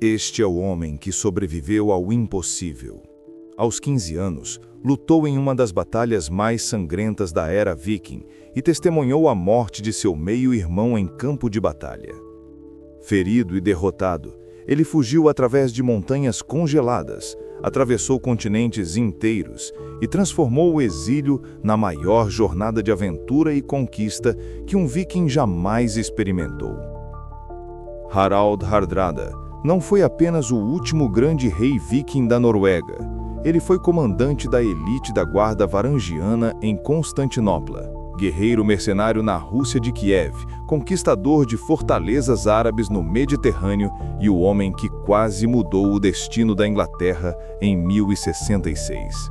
Este é o homem que sobreviveu ao impossível. Aos 15 anos, lutou em uma das batalhas mais sangrentas da era viking e testemunhou a morte de seu meio-irmão em campo de batalha. Ferido e derrotado, ele fugiu através de montanhas congeladas, atravessou continentes inteiros e transformou o exílio na maior jornada de aventura e conquista que um viking jamais experimentou. Harald Hardrada não foi apenas o último grande rei viking da Noruega. Ele foi comandante da elite da guarda varangiana em Constantinopla, guerreiro mercenário na Rússia de Kiev, conquistador de fortalezas árabes no Mediterrâneo e o homem que quase mudou o destino da Inglaterra em 1066.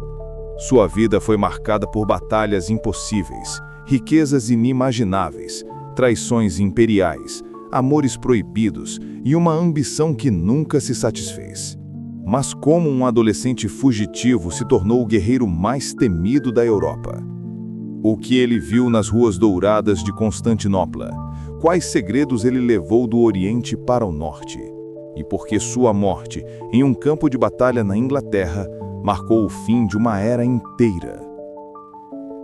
Sua vida foi marcada por batalhas impossíveis, riquezas inimagináveis, traições imperiais, amores proibidos e uma ambição que nunca se satisfez. Mas como um adolescente fugitivo se tornou o guerreiro mais temido da Europa? O que ele viu nas ruas douradas de Constantinopla? Quais segredos ele levou do Oriente para o Norte? E por que sua morte, em um campo de batalha na Inglaterra, marcou o fim de uma era inteira?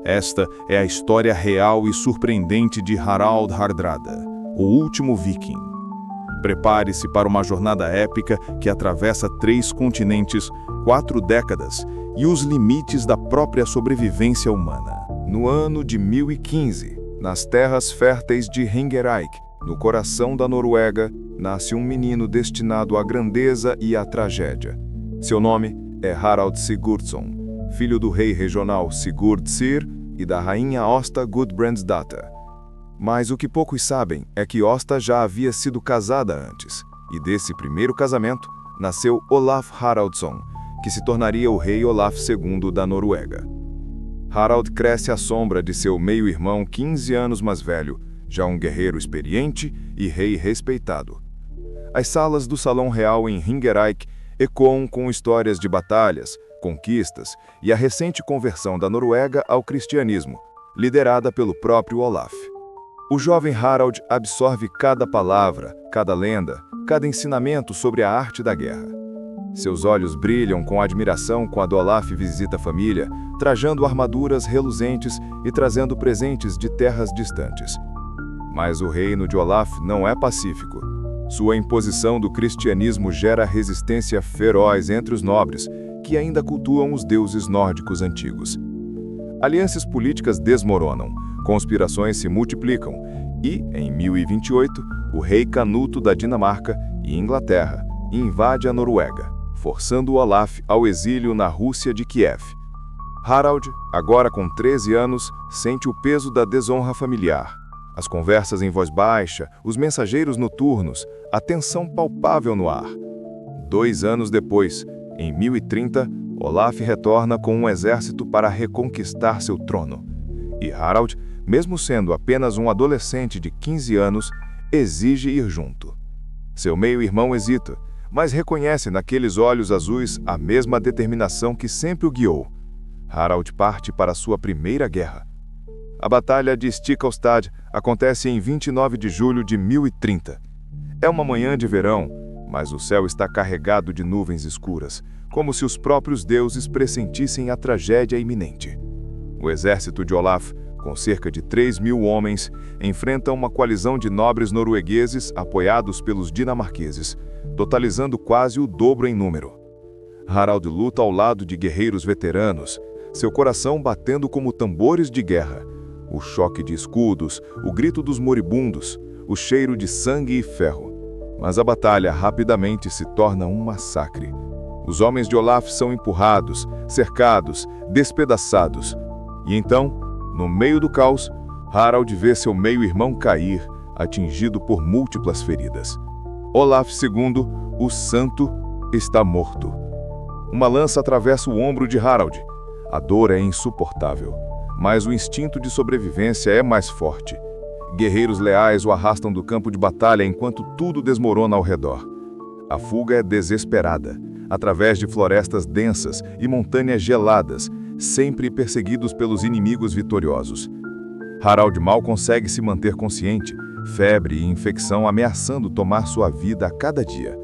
Esta é a história real e surpreendente de Harald Hardrada, o último viking. Prepare-se para uma jornada épica que atravessa 3 continentes, 4 décadas e os limites da própria sobrevivência humana. No ano de 1015, nas terras férteis de Hingereik, no coração da Noruega, nasce um menino destinado à grandeza e à tragédia. Seu nome é Harald Sigurdsson, filho do rei regional Sigurd-Syr e da rainha Åsta Gudbrandsdóttir. Mas o que poucos sabem é que Åsta já havia sido casada antes, e desse primeiro casamento nasceu Olaf Haraldsson, que se tornaria o rei Olaf II da Noruega. Harald cresce à sombra de seu meio-irmão 15 anos mais velho, já um guerreiro experiente e rei respeitado. As salas do Salão Real em Hingereik ecoam com histórias de batalhas, conquistas e a recente conversão da Noruega ao cristianismo, liderada pelo próprio Olaf. O jovem Harald absorve cada palavra, cada lenda, cada ensinamento sobre a arte da guerra. Seus olhos brilham com admiração quando Olaf visita a família, trajando armaduras reluzentes e trazendo presentes de terras distantes. Mas o reino de Olaf não é pacífico. Sua imposição do cristianismo gera resistência feroz entre os nobres, que ainda cultuam os deuses nórdicos antigos. Alianças políticas desmoronam, conspirações se multiplicam e, em 1028, o rei Canuto da Dinamarca e Inglaterra invade a Noruega, forçando Olaf ao exílio na Rússia de Kiev. Harald, agora com 13 anos, sente o peso da desonra familiar. As conversas em voz baixa, os mensageiros noturnos, a tensão palpável no ar. 2 anos depois, em 1030, Olaf retorna com um exército para reconquistar seu trono. E Harald, mesmo sendo apenas um adolescente de 15 anos, exige ir junto. Seu meio-irmão hesita, mas reconhece naqueles olhos azuis a mesma determinação que sempre o guiou. Harald parte para sua primeira guerra. A Batalha de Stiklestad acontece em 29 de julho de 1030. É uma manhã de verão, mas o céu está carregado de nuvens escuras, como se os próprios deuses pressentissem a tragédia iminente. O exército de Olaf, com cerca de 3.000 homens, enfrenta uma coalizão de nobres noruegueses apoiados pelos dinamarqueses, totalizando quase o dobro em número. Harald luta ao lado de guerreiros veteranos, seu coração batendo como tambores de guerra. O choque de escudos, o grito dos moribundos, o cheiro de sangue e ferro. Mas a batalha rapidamente se torna um massacre. Os homens de Olaf são empurrados, cercados, despedaçados. E então, no meio do caos, Harald vê seu meio-irmão cair, atingido por múltiplas feridas. Olaf II, o Santo, está morto. Uma lança atravessa o ombro de Harald. A dor é insuportável, mas o instinto de sobrevivência é mais forte. Guerreiros leais o arrastam do campo de batalha enquanto tudo desmorona ao redor. A fuga é desesperada, através de florestas densas e montanhas geladas, sempre perseguidos pelos inimigos vitoriosos. Harald mal consegue se manter consciente, febre e infecção ameaçando tomar sua vida a cada dia.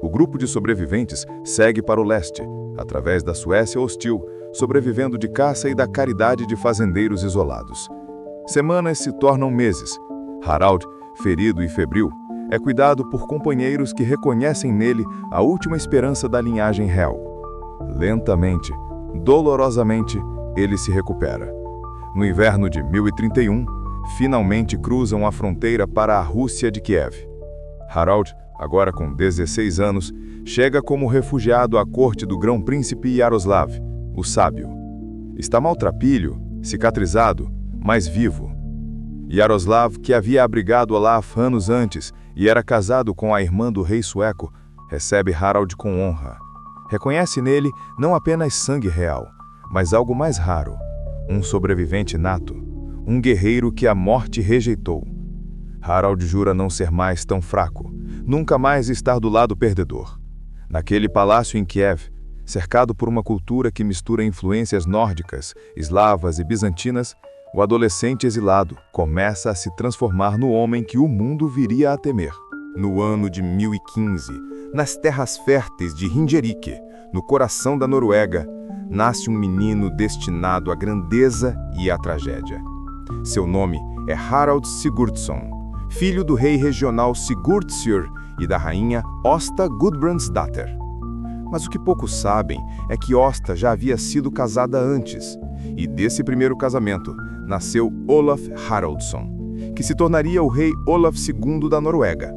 O grupo de sobreviventes segue para o leste, através da Suécia hostil, sobrevivendo de caça e da caridade de fazendeiros isolados. Semanas se tornam meses. Harald, ferido e febril, é cuidado por companheiros que reconhecem nele a última esperança da linhagem real. Lentamente, dolorosamente, ele se recupera. No inverno de 1031, finalmente cruzam a fronteira para a Rússia de Kiev. Harald, agora com 16 anos, chega como refugiado à corte do grão-príncipe Yaroslav, o Sábio. Está maltrapilho, cicatrizado, mas vivo. Yaroslav, que havia abrigado Olaf anos antes e era casado com a irmã do rei sueco, recebe Harald com honra. Reconhece nele não apenas sangue real, mas algo mais raro, um sobrevivente nato, um guerreiro que a morte rejeitou. Harald jura não ser mais tão fraco, nunca mais estar do lado perdedor. Naquele palácio em Kiev, cercado por uma cultura que mistura influências nórdicas, eslavas e bizantinas, o adolescente exilado começa a se transformar no homem que o mundo viria a temer. No ano de 1015, nas terras férteis de Ringerike, no coração da Noruega, nasce um menino destinado à grandeza e à tragédia. Seu nome é Harald Sigurdsson, filho do rei regional Sigurdsur e da rainha Åsta Gudbrandsdatter. Mas o que poucos sabem é que Åsta já havia sido casada antes, e desse primeiro casamento nasceu Olaf Haraldsson, que se tornaria o rei Olaf II da Noruega.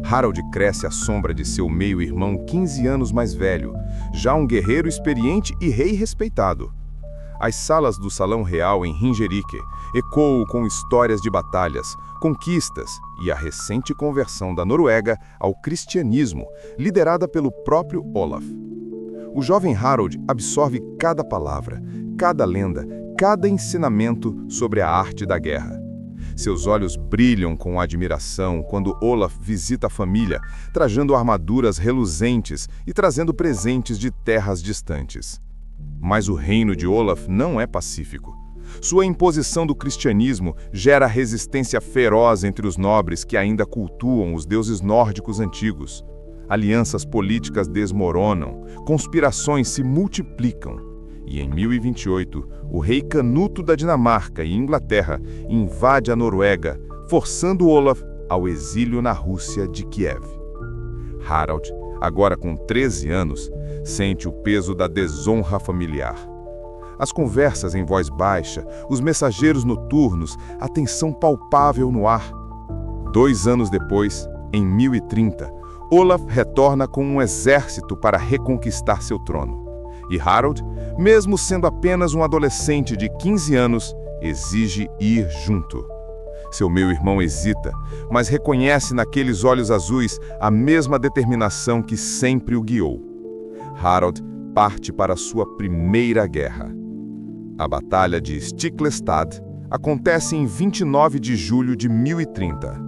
Harald cresce à sombra de seu meio-irmão 15 anos mais velho, já um guerreiro experiente e rei respeitado. As salas do Salão Real em Ringerike ecoam com histórias de batalhas, conquistas e a recente conversão da Noruega ao cristianismo, liderada pelo próprio Olaf. O jovem Harald absorve cada palavra, cada lenda, cada ensinamento sobre a arte da guerra. Seus olhos brilham com admiração quando Olaf visita a família, trajando armaduras reluzentes e trazendo presentes de terras distantes. Mas o reino de Olaf não é pacífico. Sua imposição do cristianismo gera resistência feroz entre os nobres que ainda cultuam os deuses nórdicos antigos. Alianças políticas desmoronam, conspirações se multiplicam. E em 1028, o rei Canuto da Dinamarca e Inglaterra invade a Noruega, forçando Olaf ao exílio na Rússia de Kiev. Harald, agora com 13 anos, sente o peso da desonra familiar. As conversas em voz baixa, os mensageiros noturnos, a tensão palpável no ar. 2 anos depois, em 1030, Olaf retorna com um exército para reconquistar seu trono. E Harald, mesmo sendo apenas um adolescente de 15 anos, exige ir junto. Seu meio-irmão hesita, mas reconhece naqueles olhos azuis a mesma determinação que sempre o guiou. Harald parte para sua primeira guerra. A Batalha de Stiklestad acontece em 29 de julho de 1030.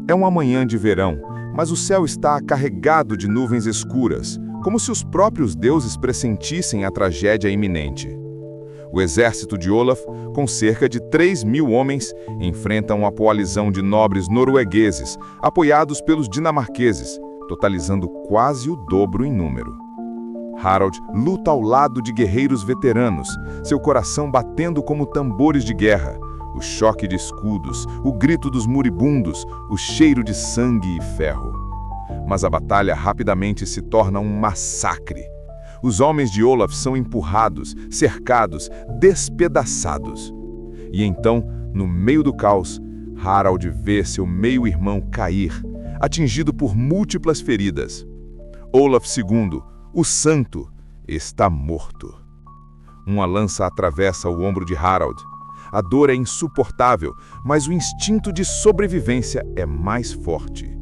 É uma manhã de verão, mas o céu está carregado de nuvens escuras, como se os próprios deuses pressentissem a tragédia iminente. O exército de Olaf, com cerca de 3.000 homens, enfrenta uma coalizão de nobres noruegueses, apoiados pelos dinamarqueses, totalizando quase o dobro em número. Harald luta ao lado de guerreiros veteranos, seu coração batendo como tambores de guerra, o choque de escudos, o grito dos moribundos, o cheiro de sangue e ferro. Mas a batalha rapidamente se torna um massacre. Os homens de Olaf são empurrados, cercados, despedaçados. E então, no meio do caos, Harald vê seu meio-irmão cair, atingido por múltiplas feridas. Olaf II, o Santo, está morto. Uma lança atravessa o ombro de Harald. A dor é insuportável, mas o instinto de sobrevivência é mais forte.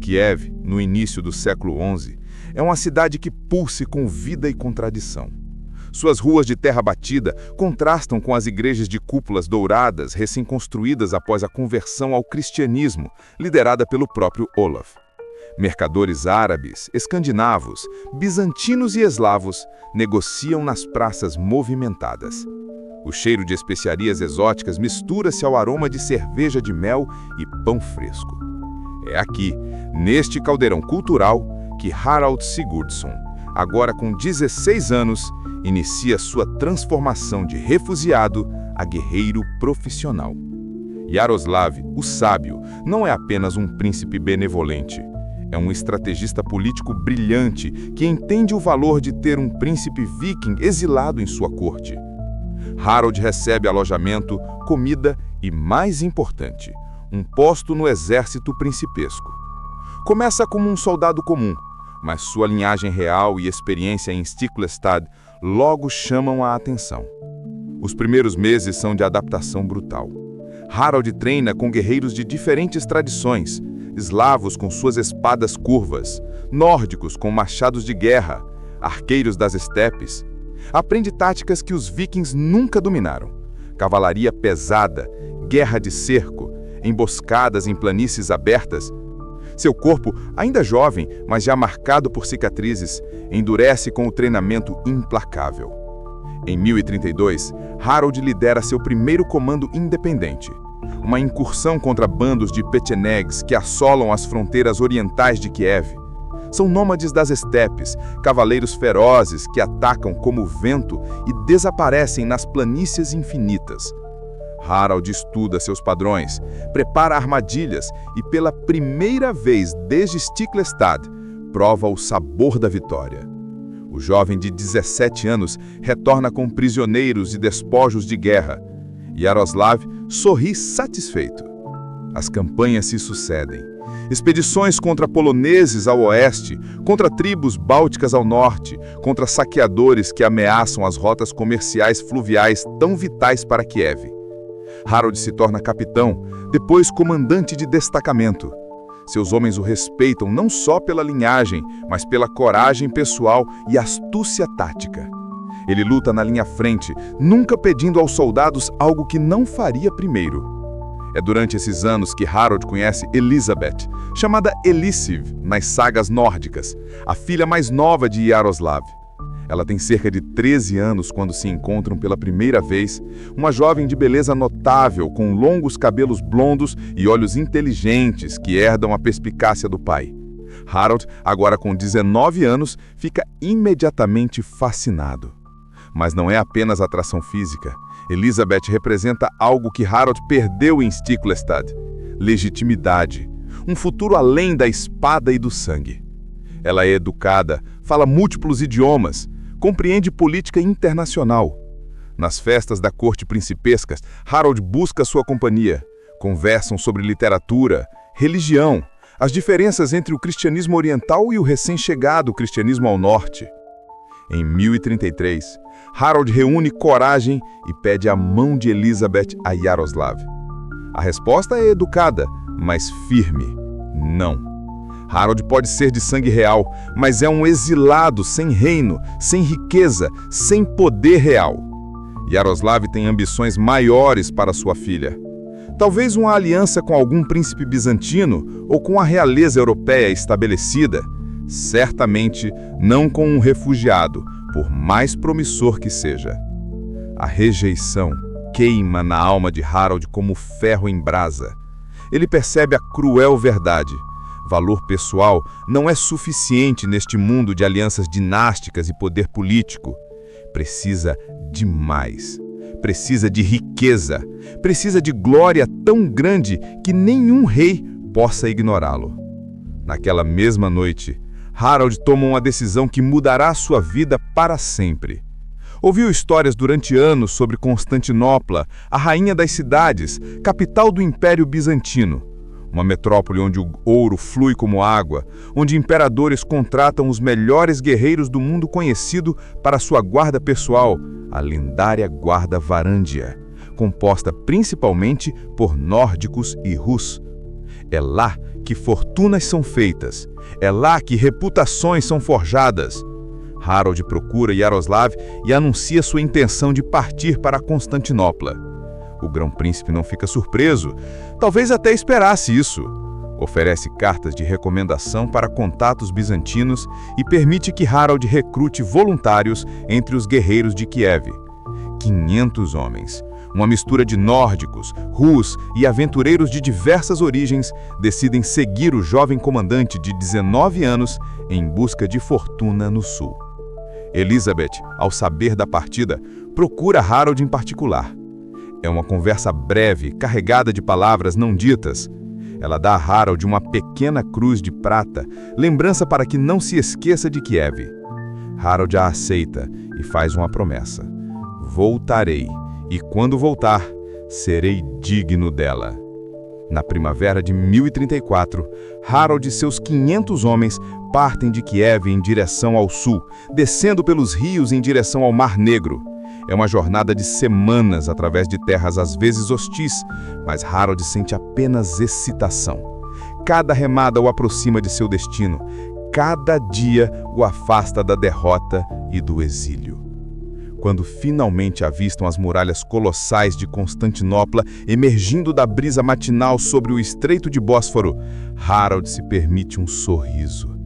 Kiev, no início do século XI, é uma cidade que pulsa com vida e contradição. Suas ruas de terra batida contrastam com as igrejas de cúpulas douradas recém-construídas após a conversão ao cristianismo, liderada pelo próprio Olaf. Mercadores árabes, escandinavos, bizantinos e eslavos negociam nas praças movimentadas. O cheiro de especiarias exóticas mistura-se ao aroma de cerveja de mel e pão fresco. É aqui, neste caldeirão cultural, que Harald Sigurdsson, agora com 16 anos, inicia sua transformação de refugiado a guerreiro profissional. Yaroslav, o sábio, não é apenas um príncipe benevolente. É um estrategista político brilhante que entende o valor de ter um príncipe viking exilado em sua corte. Harald recebe alojamento, comida e, mais importante, um posto no exército principesco. Começa como um soldado comum, mas sua linhagem real e experiência em Stiklestad logo chamam a atenção. Os primeiros meses são de adaptação brutal. Harald treina com guerreiros de diferentes tradições, eslavos com suas espadas curvas, nórdicos com machados de guerra, arqueiros das estepes. Aprende táticas que os vikings nunca dominaram: cavalaria pesada, guerra de cerco, emboscadas em planícies abertas. Seu corpo, ainda jovem, mas já marcado por cicatrizes, endurece com o treinamento implacável. Em 1032, Harald lidera seu primeiro comando independente, uma incursão contra bandos de pechenegs que assolam as fronteiras orientais de Kiev. São nômades das estepes, cavaleiros ferozes que atacam como o vento e desaparecem nas planícies infinitas. Harald estuda seus padrões, prepara armadilhas e, pela primeira vez desde Stiklestad, prova o sabor da vitória. O jovem de 17 anos retorna com prisioneiros e despojos de guerra. Yaroslav sorri satisfeito. As campanhas se sucedem. Expedições contra poloneses ao oeste, contra tribos bálticas ao norte, contra saqueadores que ameaçam as rotas comerciais fluviais tão vitais para Kiev. Harald se torna capitão, depois comandante de destacamento. Seus homens o respeitam não só pela linhagem, mas pela coragem pessoal e astúcia tática. Ele luta na linha frente, nunca pedindo aos soldados algo que não faria primeiro. É durante esses anos que Harald conhece Elisabeth, chamada Elisiv nas sagas nórdicas, a filha mais nova de Yaroslav. Ela tem cerca de 13 anos quando se encontram pela primeira vez, uma jovem de beleza notável, com longos cabelos blondos e olhos inteligentes que herdam a perspicácia do pai. Harald, agora com 19 anos, fica imediatamente fascinado. Mas não é apenas atração física. Elisabeth representa algo que Harald perdeu em Stiklestad: legitimidade, um futuro além da espada e do sangue. Ela é educada, fala múltiplos idiomas, compreende política internacional. Nas festas da corte principescas, Harald busca sua companhia. Conversam sobre literatura, religião, as diferenças entre o cristianismo oriental e o recém-chegado cristianismo ao norte. Em 1033, Harald reúne coragem e pede a mão de Elisabeth a Yaroslav. A resposta é educada, mas firme: não. Harald pode ser de sangue real, mas é um exilado sem reino, sem riqueza, sem poder real. Yaroslav tem ambições maiores para sua filha. Talvez uma aliança com algum príncipe bizantino ou com a realeza europeia estabelecida. Certamente não com um refugiado, por mais promissor que seja. A rejeição queima na alma de Harald como ferro em brasa. Ele percebe a cruel verdade: valor pessoal não é suficiente neste mundo de alianças dinásticas e poder político. Precisa de mais. Precisa de riqueza. Precisa de glória tão grande que nenhum rei possa ignorá-lo. Naquela mesma noite, Harald toma uma decisão que mudará sua vida para sempre. Ouviu histórias durante anos sobre Constantinopla, a rainha das cidades, capital do Império Bizantino. Uma metrópole onde o ouro flui como água, onde imperadores contratam os melhores guerreiros do mundo conhecido para sua guarda pessoal, a lendária Guarda Varândia, composta principalmente por nórdicos e rus. É lá que fortunas são feitas, é lá que reputações são forjadas. Harald procura Yaroslav e anuncia sua intenção de partir para Constantinopla. O grão-príncipe não fica surpreso, talvez até esperasse isso. Oferece cartas de recomendação para contatos bizantinos e permite que Harald recrute voluntários entre os guerreiros de Kiev. 500 homens, Uma mistura de nórdicos, rus e aventureiros de diversas origens decidem seguir o jovem comandante de 19 anos em busca de fortuna no sul. Elizabeth, ao saber da partida, procura Harold em particular. É uma conversa breve, carregada de palavras não ditas. Ela dá a Harold uma pequena cruz de prata, lembrança para que não se esqueça de Kiev. Harold a aceita e faz uma promessa: voltarei, e quando voltar, serei digno dela. Na primavera de 1034, Harold e seus 500 homens partem de Kiev em direção ao sul, descendo pelos rios em direção ao Mar Negro. É uma jornada de semanas através de terras às vezes hostis, mas Harold sente apenas excitação. Cada remada o aproxima de seu destino, cada dia o afasta da derrota e do exílio. Quando finalmente avistam as muralhas colossais de Constantinopla emergindo da brisa matinal sobre o Estreito de Bósforo, Harold se permite um sorriso.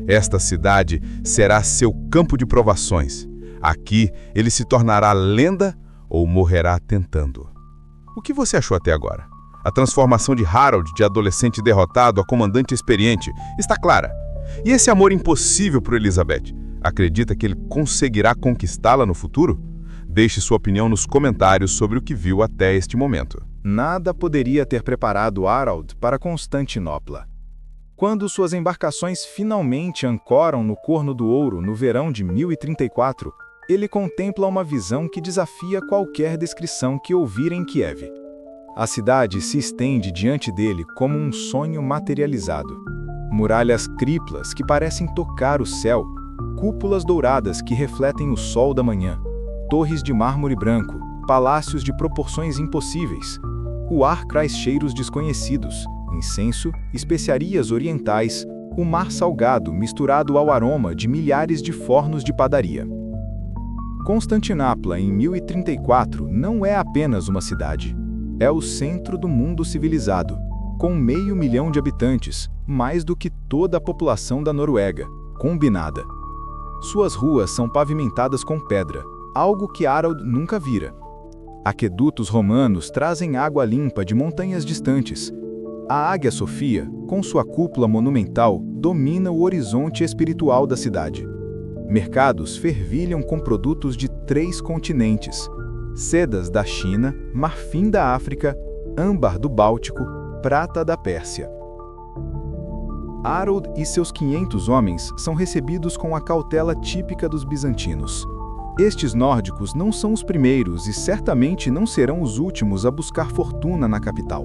Esta cidade será seu campo de provações. Aqui ele se tornará lenda ou morrerá tentando. O que você achou até agora? A transformação de Harold de adolescente derrotado a comandante experiente está clara. E esse amor impossível por Elizabeth? Acredita que ele conseguirá conquistá-la no futuro? Deixe sua opinião nos comentários sobre o que viu até este momento. Nada poderia ter preparado Harold para Constantinopla. Quando suas embarcações finalmente ancoram no Corno do Ouro no verão de 1034, ele contempla uma visão que desafia qualquer descrição que ouvir em Kiev. A cidade se estende diante dele como um sonho materializado. Muralhas triplas que parecem tocar o céu, cúpulas douradas que refletem o sol da manhã, torres de mármore branco, palácios de proporções impossíveis. O ar traz cheiros desconhecidos, incenso, especiarias orientais, o mar salgado misturado ao aroma de milhares de fornos de padaria. Constantinopla, em 1034, não é apenas uma cidade. É o centro do mundo civilizado, com 500 mil de habitantes, mais do que toda a população da Noruega, combinada. Suas ruas são pavimentadas com pedra, algo que Harold nunca vira. Aquedutos romanos trazem água limpa de montanhas distantes. A Águia Sofia, com sua cúpula monumental, domina o horizonte espiritual da cidade. Mercados fervilham com produtos de 3 continentes: sedas da China, marfim da África, âmbar do Báltico, prata da Pérsia. Harold e seus 500 homens são recebidos com a cautela típica dos bizantinos. Estes nórdicos não são os primeiros e certamente não serão os últimos a buscar fortuna na capital.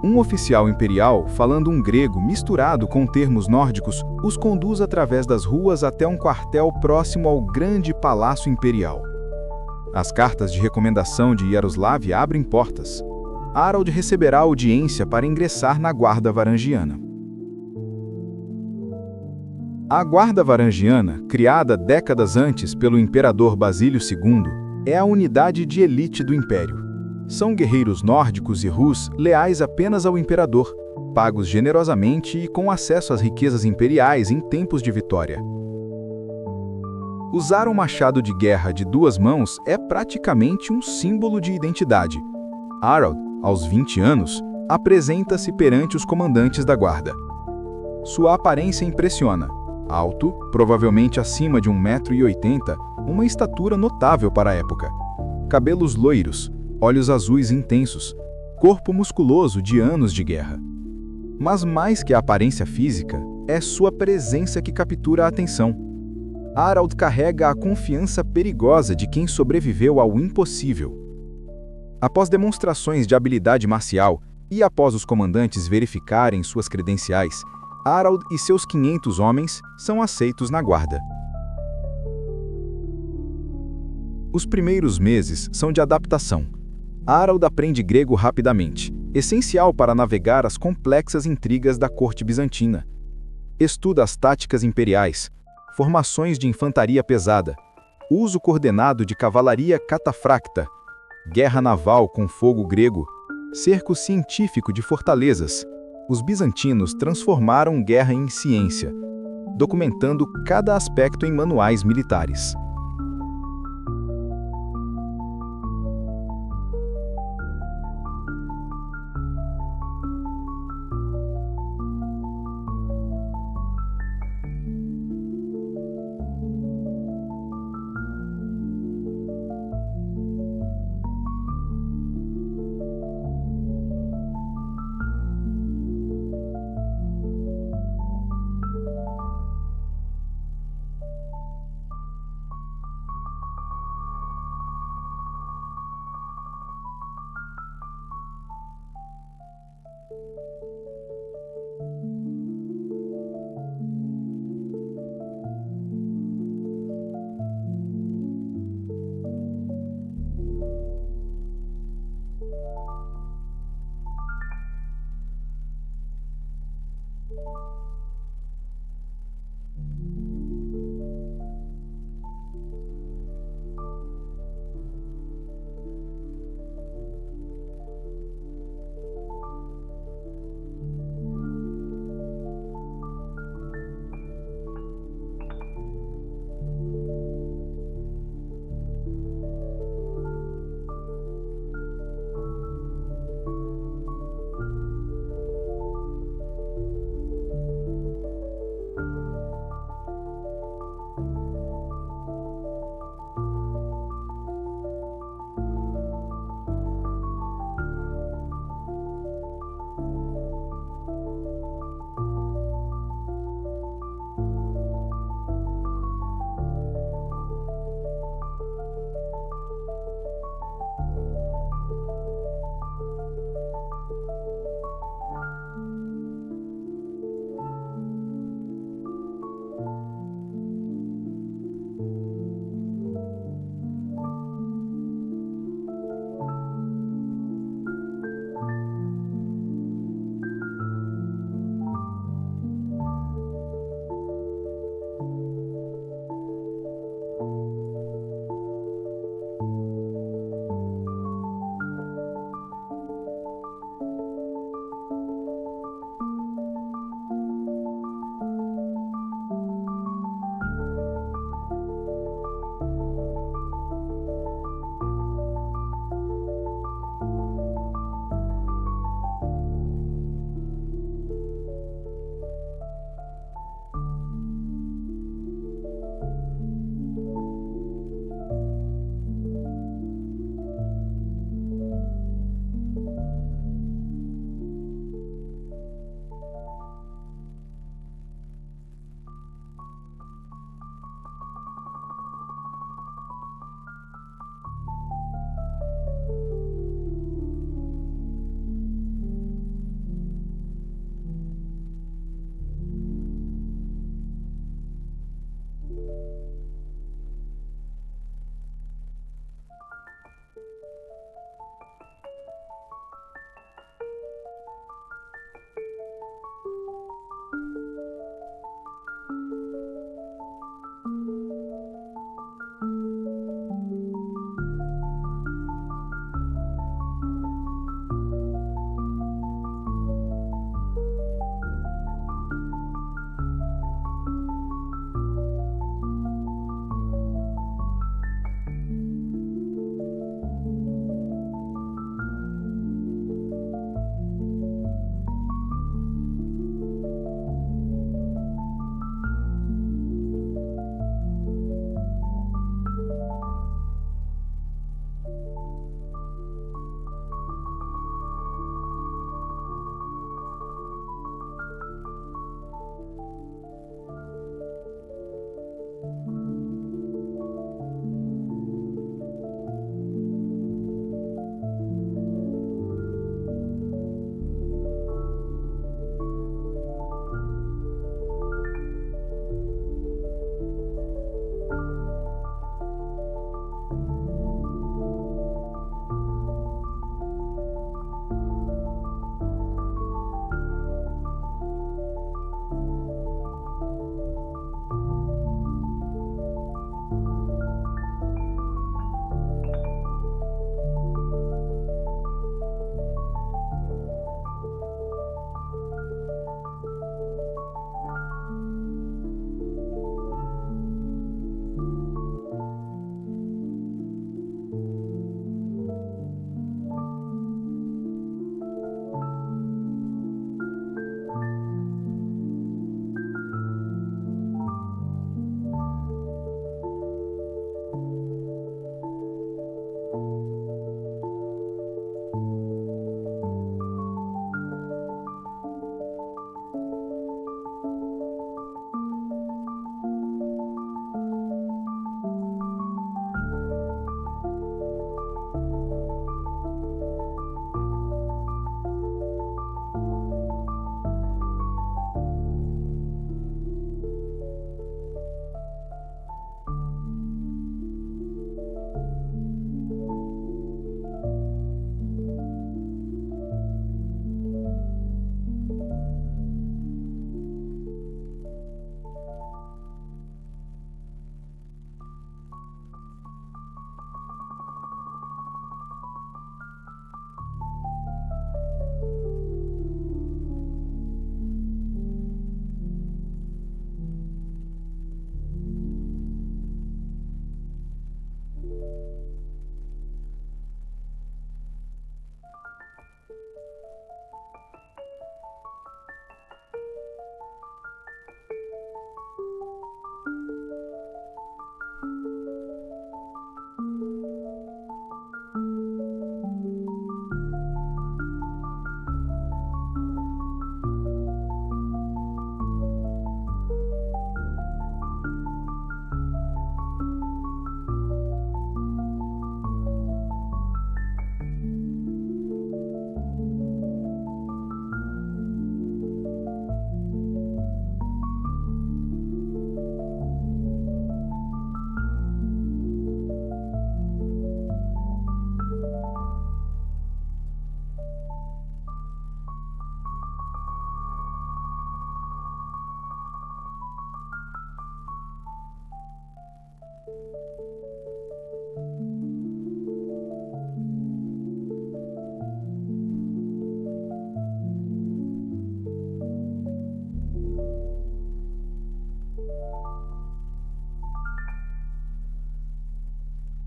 Um oficial imperial, falando um grego misturado com termos nórdicos, os conduz através das ruas até um quartel próximo ao grande palácio imperial. As cartas de recomendação de Yaroslav abrem portas. Harold receberá audiência para ingressar na Guarda Varangiana. A Guarda Varangiana, criada décadas antes pelo imperador Basílio II, é a unidade de elite do império. São guerreiros nórdicos e rus leais apenas ao imperador, pagos generosamente e com acesso às riquezas imperiais em tempos de vitória. Usar um machado de guerra de 2 mãos é praticamente um símbolo de identidade. Harold, aos 20 anos, apresenta-se perante os comandantes da guarda. Sua aparência impressiona. Alto, provavelmente acima de 1,80 m, uma estatura notável para a época. Cabelos loiros, olhos azuis intensos, corpo musculoso de anos de guerra. Mas mais que a aparência física, é sua presença que captura a atenção. Harold carrega a confiança perigosa de quem sobreviveu ao impossível. Após demonstrações de habilidade marcial e após os comandantes verificarem suas credenciais, Harold e seus 500 homens são aceitos na guarda. Os primeiros meses são de adaptação. Harold aprende grego rapidamente, essencial para navegar as complexas intrigas da corte bizantina. Estuda as táticas imperiais, formações de infantaria pesada, uso coordenado de cavalaria catafracta, guerra naval com fogo grego, cerco científico de fortalezas. Os bizantinos transformaram guerra em ciência, documentando cada aspecto em manuais militares.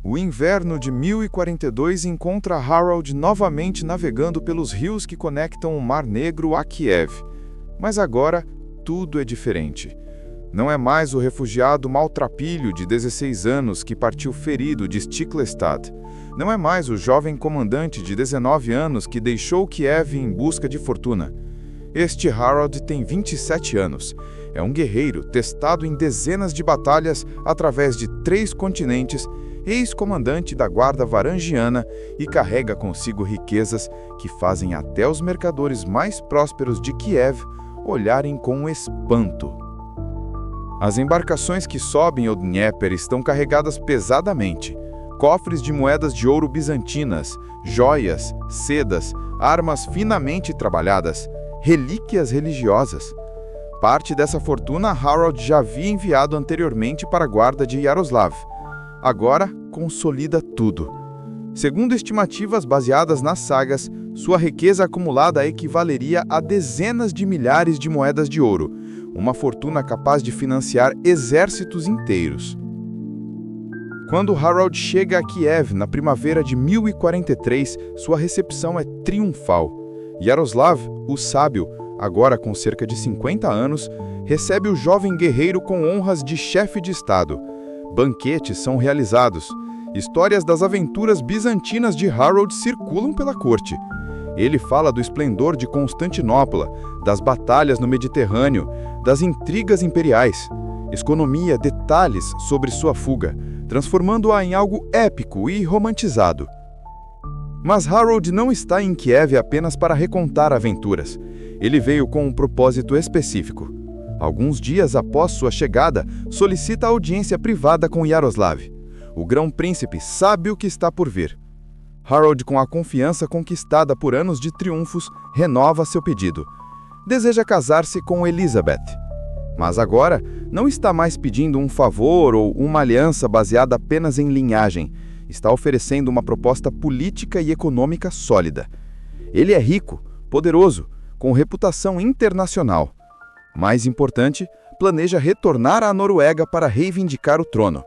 O inverno de 1042 encontra Harold novamente navegando pelos rios que conectam o Mar Negro a Kiev. Mas agora, tudo é diferente. Não é mais o refugiado maltrapilho de 16 anos que partiu ferido de Stiklestad. Não é mais o jovem comandante de 19 anos que deixou Kiev em busca de fortuna. Este Harold tem 27 anos. É um guerreiro testado em dezenas de batalhas através de 3 continentes, ex-comandante da guarda varangiana e carrega consigo riquezas que fazem até os mercadores mais prósperos de Kiev olharem com espanto. As embarcações que sobem o Dnieper estão carregadas pesadamente. Cofres de moedas de ouro bizantinas, joias, sedas, armas finamente trabalhadas, relíquias religiosas. Parte dessa fortuna Harold já havia enviado anteriormente para a guarda de Yaroslav. Agora consolida tudo. Segundo estimativas baseadas nas sagas, sua riqueza acumulada equivaleria a dezenas de milhares de moedas de ouro, uma fortuna capaz de financiar exércitos inteiros. Quando Harold chega a Kiev na primavera de 1043, sua recepção é triunfal. Yaroslav, o sábio, agora com cerca de 50 anos, recebe o jovem guerreiro com honras de chefe de estado. Banquetes são realizados. Histórias das aventuras bizantinas de Harold circulam pela corte. Ele fala do esplendor de Constantinopla, das batalhas no Mediterrâneo, das intrigas imperiais. Economia detalhes sobre sua fuga, transformando-a em algo épico e romantizado. Mas Harold não está em Kiev apenas para recontar aventuras. Ele veio com um propósito específico. Alguns dias após sua chegada, solicita audiência privada com Yaroslav. O grão-príncipe sabe o que está por vir. Harold, com a confiança conquistada por anos de triunfos, renova seu pedido. Deseja casar-se com Elizabeth. Mas agora, não está mais pedindo um favor ou uma aliança baseada apenas em linhagem. Está oferecendo uma proposta política e econômica sólida. Ele é rico, poderoso, com reputação internacional. Mais importante, planeja retornar à Noruega para reivindicar o trono.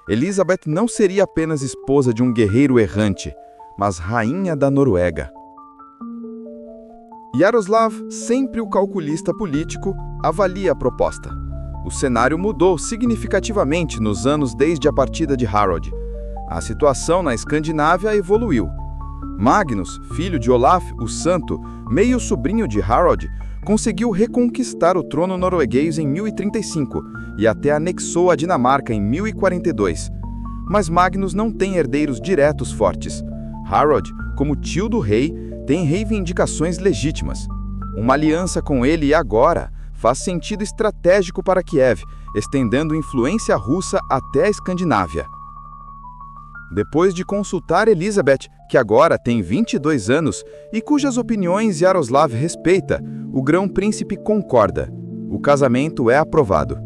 Elizabeth não seria apenas esposa de um guerreiro errante, mas rainha da Noruega. Yaroslav, sempre o calculista político, avalia a proposta. O cenário mudou significativamente nos anos desde a partida de Harold. A situação na Escandinávia evoluiu. Magnus, filho de Olaf o Santo, meio sobrinho de Harold, conseguiu reconquistar o trono norueguês em 1035 e até anexou a Dinamarca em 1042. Mas Magnus não tem herdeiros diretos fortes. Harold, como tio do rei, tem reivindicações legítimas. Uma aliança com ele agora faz sentido estratégico para Kiev, estendendo influência russa até a Escandinávia. Depois de consultar Elizabeth, que agora tem 22 anos e cujas opiniões Yaroslav respeita, o grão-príncipe concorda. O casamento é aprovado.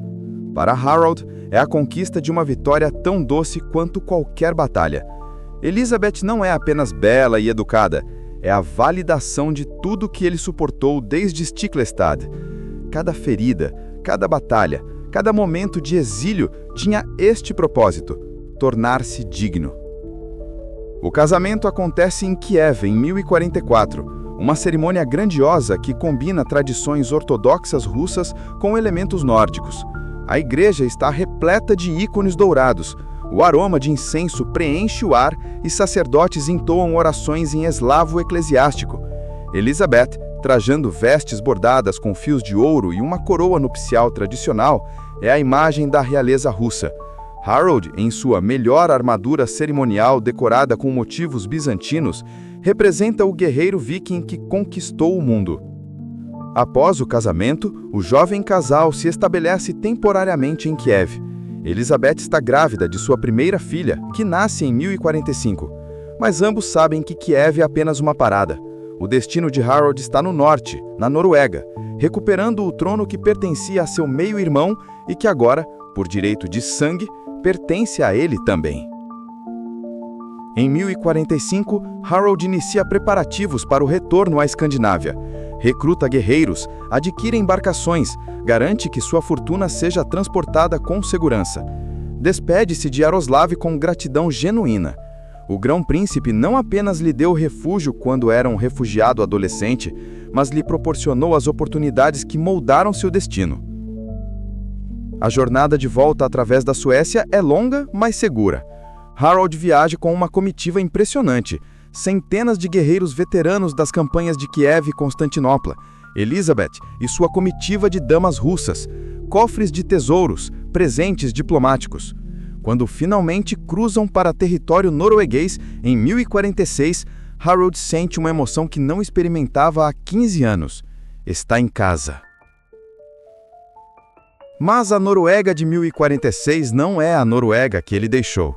Para Harold, é a conquista de uma vitória tão doce quanto qualquer batalha. Elizabeth não é apenas bela e educada, é a validação de tudo que ele suportou desde Stiklestad. Cada ferida, cada batalha, cada momento de exílio tinha este propósito: tornar-se digno. O casamento acontece em Kiev em 1044, uma cerimônia grandiosa que combina tradições ortodoxas russas com elementos nórdicos. A igreja está repleta de ícones dourados. O aroma de incenso preenche o ar e sacerdotes entoam orações em eslavo eclesiástico. Elizabeth, trajando vestes bordadas com fios de ouro e uma coroa nupcial tradicional, é a imagem da realeza russa. Harold, em sua melhor armadura cerimonial decorada com motivos bizantinos, representa o guerreiro viking que conquistou o mundo. Após o casamento, o jovem casal se estabelece temporariamente em Kiev. Elizabeth está grávida de sua primeira filha, que nasce em 1045. Mas ambos sabem que Kiev é apenas uma parada. O destino de Harold está no norte, na Noruega, recuperando o trono que pertencia a seu meio-irmão e que agora, por direito de sangue, pertence a ele também. Em 1045, Harold inicia preparativos para o retorno à Escandinávia. recruta guerreiros, adquire embarcações, garante que sua fortuna seja transportada com segurança. Despede-se de Yaroslav com gratidão genuína. O grão-príncipe não apenas lhe deu refúgio quando era um refugiado adolescente, mas lhe proporcionou as oportunidades que moldaram seu destino. A jornada de volta através da Suécia é longa, mas segura. Harold viaja com uma comitiva impressionante, centenas de guerreiros veteranos das campanhas de Kiev e Constantinopla, Elizabeth e sua comitiva de damas russas, cofres de tesouros, presentes diplomáticos. Quando finalmente cruzam para território norueguês em 1046, Harold sente uma emoção que não experimentava há 15 anos. Está em casa. Mas a Noruega de 1046 não é a Noruega que ele deixou.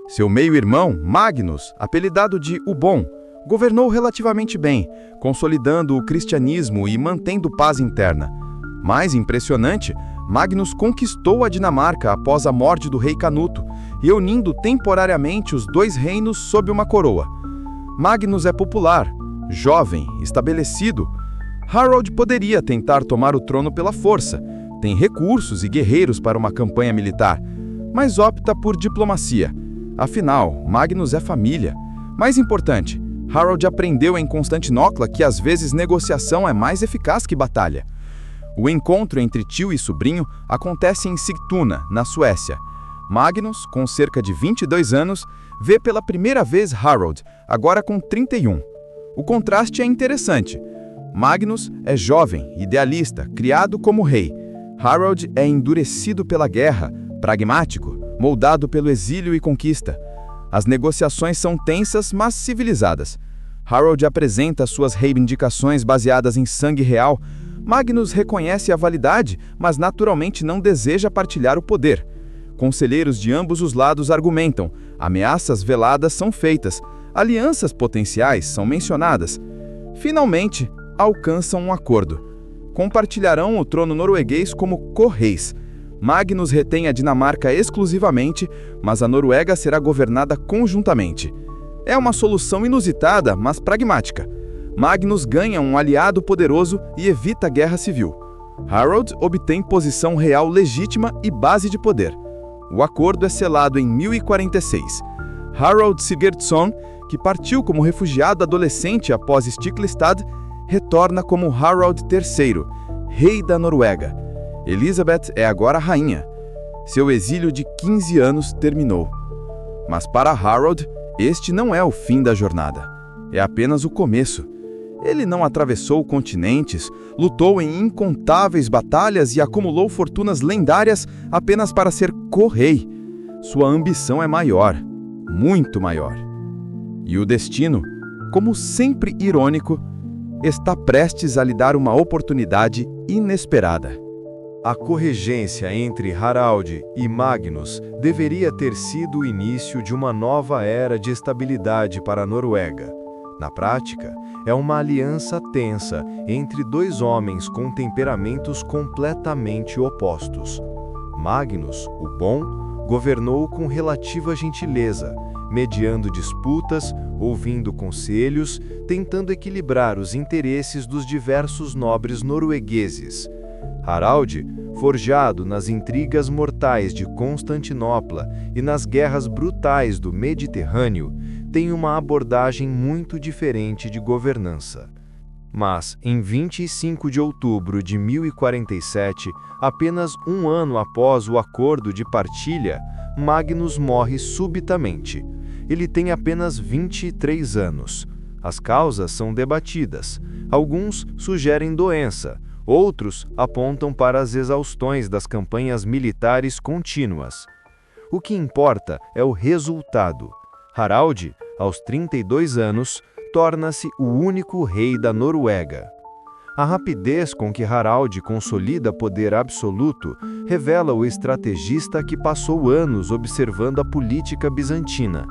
Seu meio-irmão, Magnus, apelidado de O Bom, governou relativamente bem, consolidando o cristianismo e mantendo paz interna. Mais impressionante, Magnus conquistou a Dinamarca após a morte do rei Canuto, reunindo temporariamente os dois reinos sob uma coroa. Magnus é popular, jovem, estabelecido. Harold poderia tentar tomar o trono pela força, tem recursos e guerreiros para uma campanha militar, mas opta por diplomacia. Afinal, Magnus é família. Mais importante, Harold aprendeu em Constantinopla que às vezes negociação é mais eficaz que batalha. O encontro entre tio e sobrinho acontece em Sigtuna, na Suécia. Magnus, com cerca de 22 anos, vê pela primeira vez Harold, agora com 31. O contraste é interessante. Magnus é jovem, idealista, criado como rei. Harold é endurecido pela guerra, pragmático, moldado pelo exílio e conquista. As negociações são tensas, mas civilizadas. Harold apresenta suas reivindicações baseadas em sangue real. Magnus reconhece a validade, mas naturalmente não deseja partilhar o poder. Conselheiros de ambos os lados argumentam, ameaças veladas são feitas, alianças potenciais são mencionadas. Finalmente, alcançam um acordo. Compartilharão o trono norueguês como co-reis. Magnus retém a Dinamarca exclusivamente, mas a Noruega será governada conjuntamente. É uma solução inusitada, mas pragmática. Magnus ganha um aliado poderoso e evita a guerra civil. Harold obtém posição real legítima e base de poder. O acordo é selado em 1046. Harold Sigurdsson, que partiu como refugiado adolescente após Stiklestad, retorna como Harald III, rei da Noruega. Elizabeth é agora rainha. Seu exílio de 15 anos terminou. Mas para Harold, este não é o fim da jornada. É apenas o começo. Ele não atravessou continentes, lutou em incontáveis batalhas e acumulou fortunas lendárias apenas para ser co-rei. Sua ambição é maior, muito maior. E o destino, como sempre irônico, está prestes a lhe dar uma oportunidade inesperada. A corregência entre Harald e Magnus deveria ter sido o início de uma nova era de estabilidade para a Noruega. Na prática, é uma aliança tensa entre dois homens com temperamentos completamente opostos. Magnus, o Bom, governou com relativa gentileza, mediando disputas, ouvindo conselhos, tentando equilibrar os interesses dos diversos nobres noruegueses. Harald, forjado nas intrigas mortais de Constantinopla e nas guerras brutais do Mediterrâneo, tem uma abordagem muito diferente de governança. Mas, em 25 de outubro de 1047, apenas um ano após o acordo de partilha, Magnus morre subitamente. Ele tem apenas 23 anos. As causas são debatidas. Alguns sugerem doença, outros apontam para as exaustões das campanhas militares contínuas. O que importa é o resultado. Harald, aos 32 anos, torna-se o único rei da Noruega. A rapidez com que Harald consolida poder absoluto revela o estrategista que passou anos observando a política bizantina.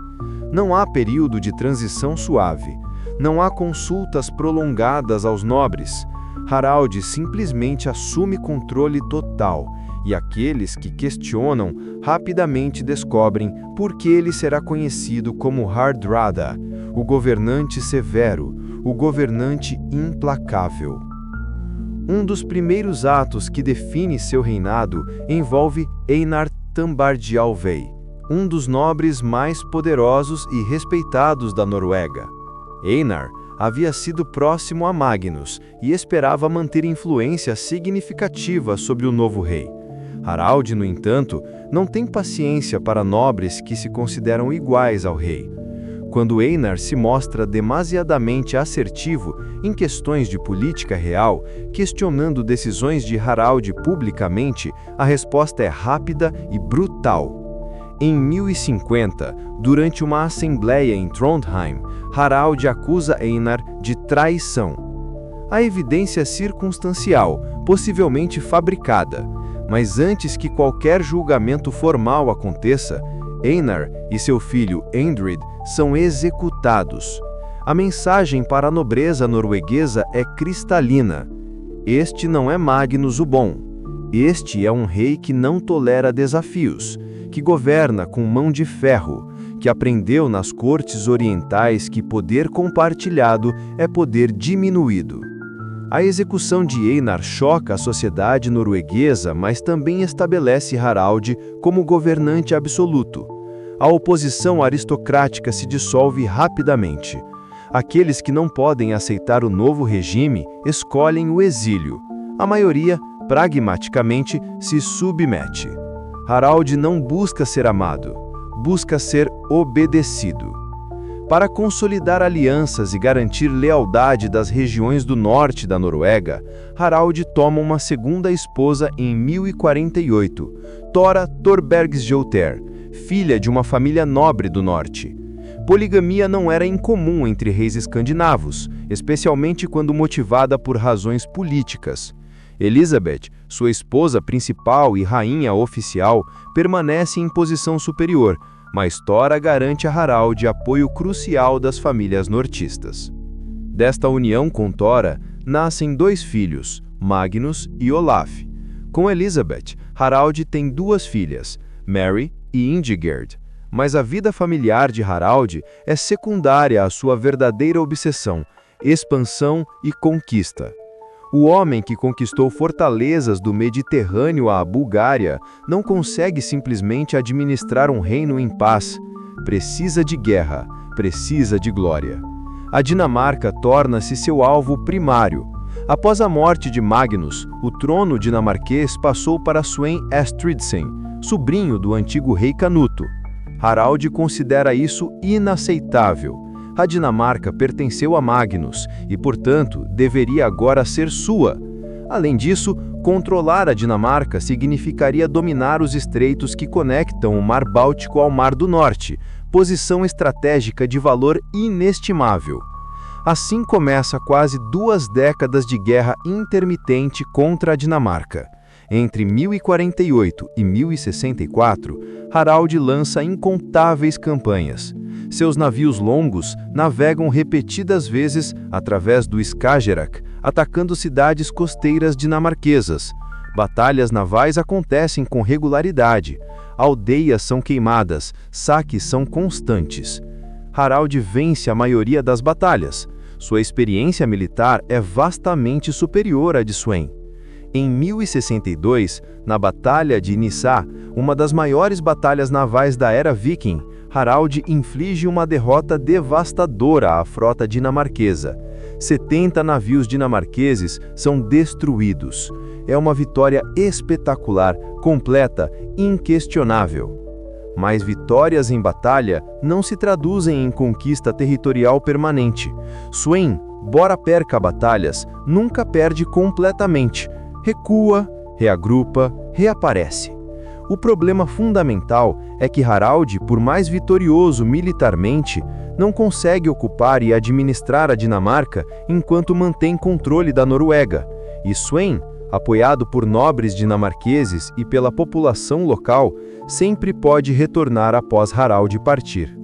Não há período de transição suave. Não há consultas prolongadas aos nobres. Harald simplesmente assume controle total, e aqueles que questionam rapidamente descobrem por que ele será conhecido como Hardrada, o governante severo, o governante implacável. Um dos primeiros atos que define seu reinado envolve Einar Tambardialveig, um dos nobres mais poderosos e respeitados da Noruega. Einar havia sido próximo a Magnus e esperava manter influência significativa sobre o novo rei. Harald, no entanto, não tem paciência para nobres que se consideram iguais ao rei. Quando Einar se mostra demasiadamente assertivo em questões de política real, questionando decisões de Harald publicamente, a resposta é rápida e brutal. Em 1050, durante uma assembleia em Trondheim, Harald acusa Einar de traição. A evidência é circunstancial, possivelmente fabricada, mas antes que qualquer julgamento formal aconteça, Einar e seu filho Eindrid são executados. A mensagem para a nobreza norueguesa é cristalina. Este não é Magnus o Bom. Este é um rei que não tolera desafios, que governa com mão de ferro, que aprendeu nas cortes orientais que poder compartilhado é poder diminuído. A execução de Einar choca a sociedade norueguesa, mas também estabelece Harald como governante absoluto. A oposição aristocrática se dissolve rapidamente. Aqueles que não podem aceitar o novo regime escolhem o exílio. A maioria, pragmaticamente, se submete. Harald não busca ser amado, busca ser obedecido. Para consolidar alianças e garantir lealdade das regiões do norte da Noruega, Harald toma uma segunda esposa em 1048, Thora Thorbergsjotter, filha de uma família nobre do norte. Poligamia não era incomum entre reis escandinavos, especialmente quando motivada por razões políticas. Elizabeth, sua esposa principal e rainha oficial, permanece em posição superior, mas Thora garante a Harald apoio crucial das famílias nortistas. Desta união com Thora, nascem 2 filhos, Magnus e Olaf. Com Elizabeth, Harald tem 2 filhas, Mary e Ingigerd, mas a vida familiar de Harald é secundária à sua verdadeira obsessão, expansão e conquista. O homem que conquistou fortalezas do Mediterrâneo à Bulgária não consegue simplesmente administrar um reino em paz. Precisa de guerra, precisa de glória. A Dinamarca torna-se seu alvo primário. Após a morte de Magnus, o trono dinamarquês passou para Sweyn Estridsson, sobrinho do antigo rei Canuto. Harald considera isso inaceitável. A Dinamarca pertenceu a Magnus e, portanto, deveria agora ser sua. Além disso, controlar a Dinamarca significaria dominar os estreitos que conectam o Mar Báltico ao Mar do Norte, posição estratégica de valor inestimável. Assim começa quase 2 décadas de guerra intermitente contra a Dinamarca. Entre 1048 e 1064, Harald lança incontáveis campanhas. Seus navios longos navegam repetidas vezes através do Skagerrak, atacando cidades costeiras dinamarquesas. Batalhas navais acontecem com regularidade. Aldeias são queimadas, saques são constantes. Harald vence a maioria das batalhas. Sua experiência militar é vastamente superior à de Sweyn. Em 1062, na Batalha de Nissa, uma das maiores batalhas navais da era viking, Harald inflige uma derrota devastadora à frota dinamarquesa. 70 navios dinamarqueses são destruídos. É uma vitória espetacular, completa, inquestionável. Mas vitórias em batalha não se traduzem em conquista territorial permanente. Sweyn, embora perca batalhas, nunca perde completamente. Recua, reagrupa, reaparece. O problema fundamental é que Harald, por mais vitorioso militarmente, não consegue ocupar e administrar a Dinamarca enquanto mantém controle da Noruega. E Sweyn, apoiado por nobres dinamarqueses e pela população local, sempre pode retornar após Harald partir.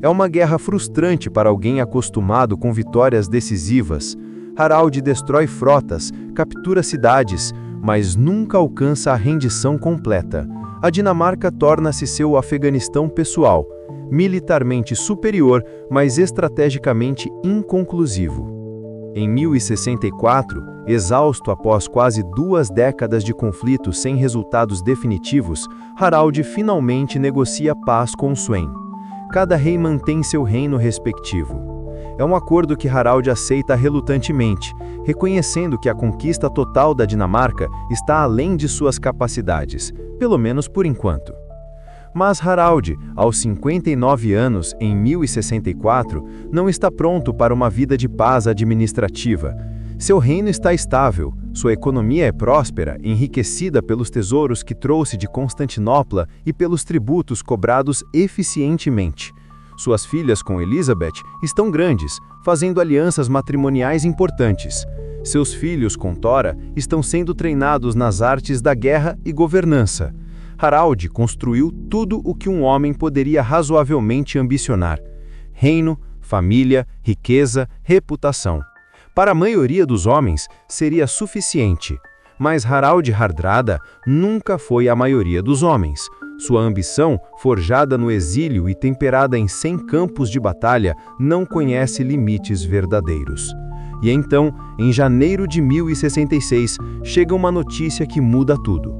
É uma guerra frustrante para alguém acostumado com vitórias decisivas. Harald destrói frotas, captura cidades, mas nunca alcança a rendição completa. A Dinamarca torna-se seu Afeganistão pessoal, militarmente superior, mas estrategicamente inconclusivo. Em 1064, exausto após quase 2 décadas de conflito sem resultados definitivos, Harald finalmente negocia paz com Sweyn. Cada rei mantém seu reino respectivo. É um acordo que Harald aceita relutantemente, reconhecendo que a conquista total da Dinamarca está além de suas capacidades, pelo menos por enquanto. Mas Harald, aos 59 anos, em 1064, não está pronto para uma vida de paz administrativa. Seu reino está estável, sua economia é próspera, enriquecida pelos tesouros que trouxe de Constantinopla e pelos tributos cobrados eficientemente. Suas filhas com Elizabeth estão grandes, fazendo alianças matrimoniais importantes. Seus filhos com Tora estão sendo treinados nas artes da guerra e governança. Harald construiu tudo o que um homem poderia razoavelmente ambicionar: reino, família, riqueza, reputação. Para a maioria dos homens, seria suficiente. Mas Harald Hardrada nunca foi a maioria dos homens. Sua ambição, forjada no exílio e temperada em 100 campos de batalha, não conhece limites verdadeiros. E então, em janeiro de 1066, chega uma notícia que muda tudo.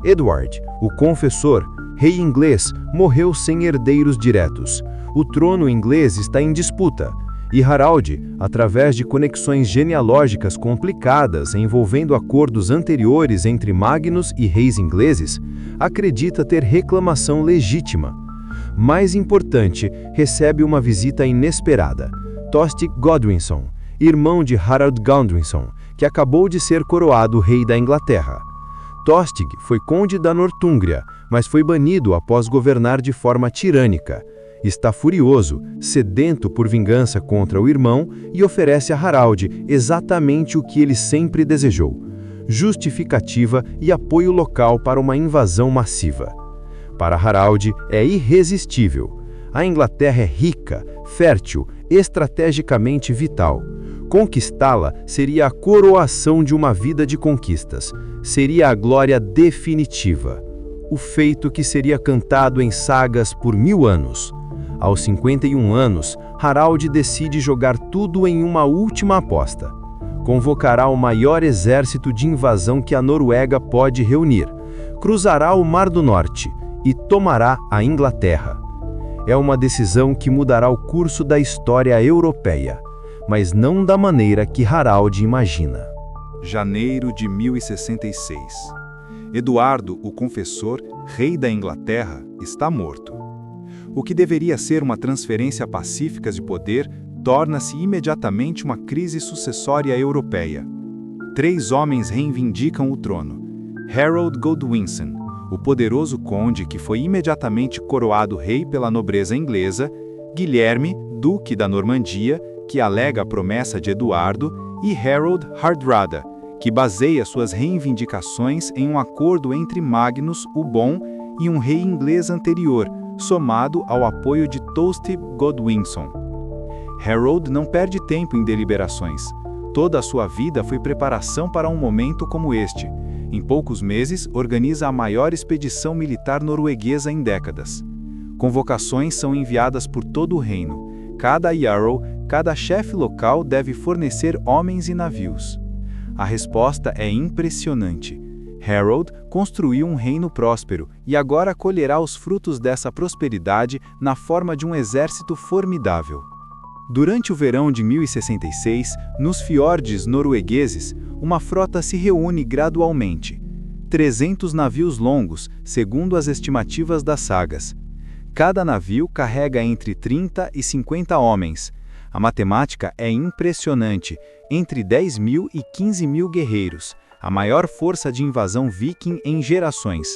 Edward, o confessor, rei inglês, morreu sem herdeiros diretos. O trono inglês está em disputa. E Harald, através de conexões genealógicas complicadas envolvendo acordos anteriores entre Magnus e reis ingleses, acredita ter reclamação legítima. Mais importante, recebe uma visita inesperada. Tostig Godwinson, irmão de Harald Godwinson, que acabou de ser coroado rei da Inglaterra. Tostig foi conde da Nortúmbria, mas foi banido após governar de forma tirânica. Está furioso, sedento por vingança contra o irmão e oferece a Harald exatamente o que ele sempre desejou: justificativa e apoio local para uma invasão massiva. Para Harald é irresistível. A Inglaterra é rica, fértil, estrategicamente vital. Conquistá-la seria a coroação de uma vida de conquistas. Seria a glória definitiva. O feito que seria cantado em sagas por 1000 anos. Aos 51 anos, Harald decide jogar tudo em uma última aposta. Convocará o maior exército de invasão que a Noruega pode reunir, cruzará o Mar do Norte e tomará a Inglaterra. É uma decisão que mudará o curso da história europeia, mas não da maneira que Harald imagina. Janeiro de 1066. Eduardo, o confessor, rei da Inglaterra, está morto. O que deveria ser uma transferência pacífica de poder torna-se imediatamente uma crise sucessória europeia. 3 homens reivindicam o trono: Harold Godwinson, o poderoso conde que foi imediatamente coroado rei pela nobreza inglesa; Guilherme, duque da Normandia, que alega a promessa de Eduardo; e Harold Hardrada, que baseia suas reivindicações em um acordo entre Magnus, o Bom, e um rei inglês anterior, somado ao apoio de Tostig Godwinson. Harold não perde tempo em deliberações. Toda a sua vida foi preparação para um momento como este. Em poucos meses, organiza a maior expedição militar norueguesa em décadas. Convocações são enviadas por todo o reino. Cada jarl, cada chefe local deve fornecer homens e navios. A resposta é impressionante. Harold construiu um reino próspero e agora colherá os frutos dessa prosperidade na forma de um exército formidável. Durante o verão de 1066, nos fiordes noruegueses, uma frota se reúne gradualmente. 300 navios longos, segundo as estimativas das sagas. Cada navio carrega entre 30 e 50 homens. A matemática é impressionante, entre 10.000 e 15.000 guerreiros. A maior força de invasão viking em gerações.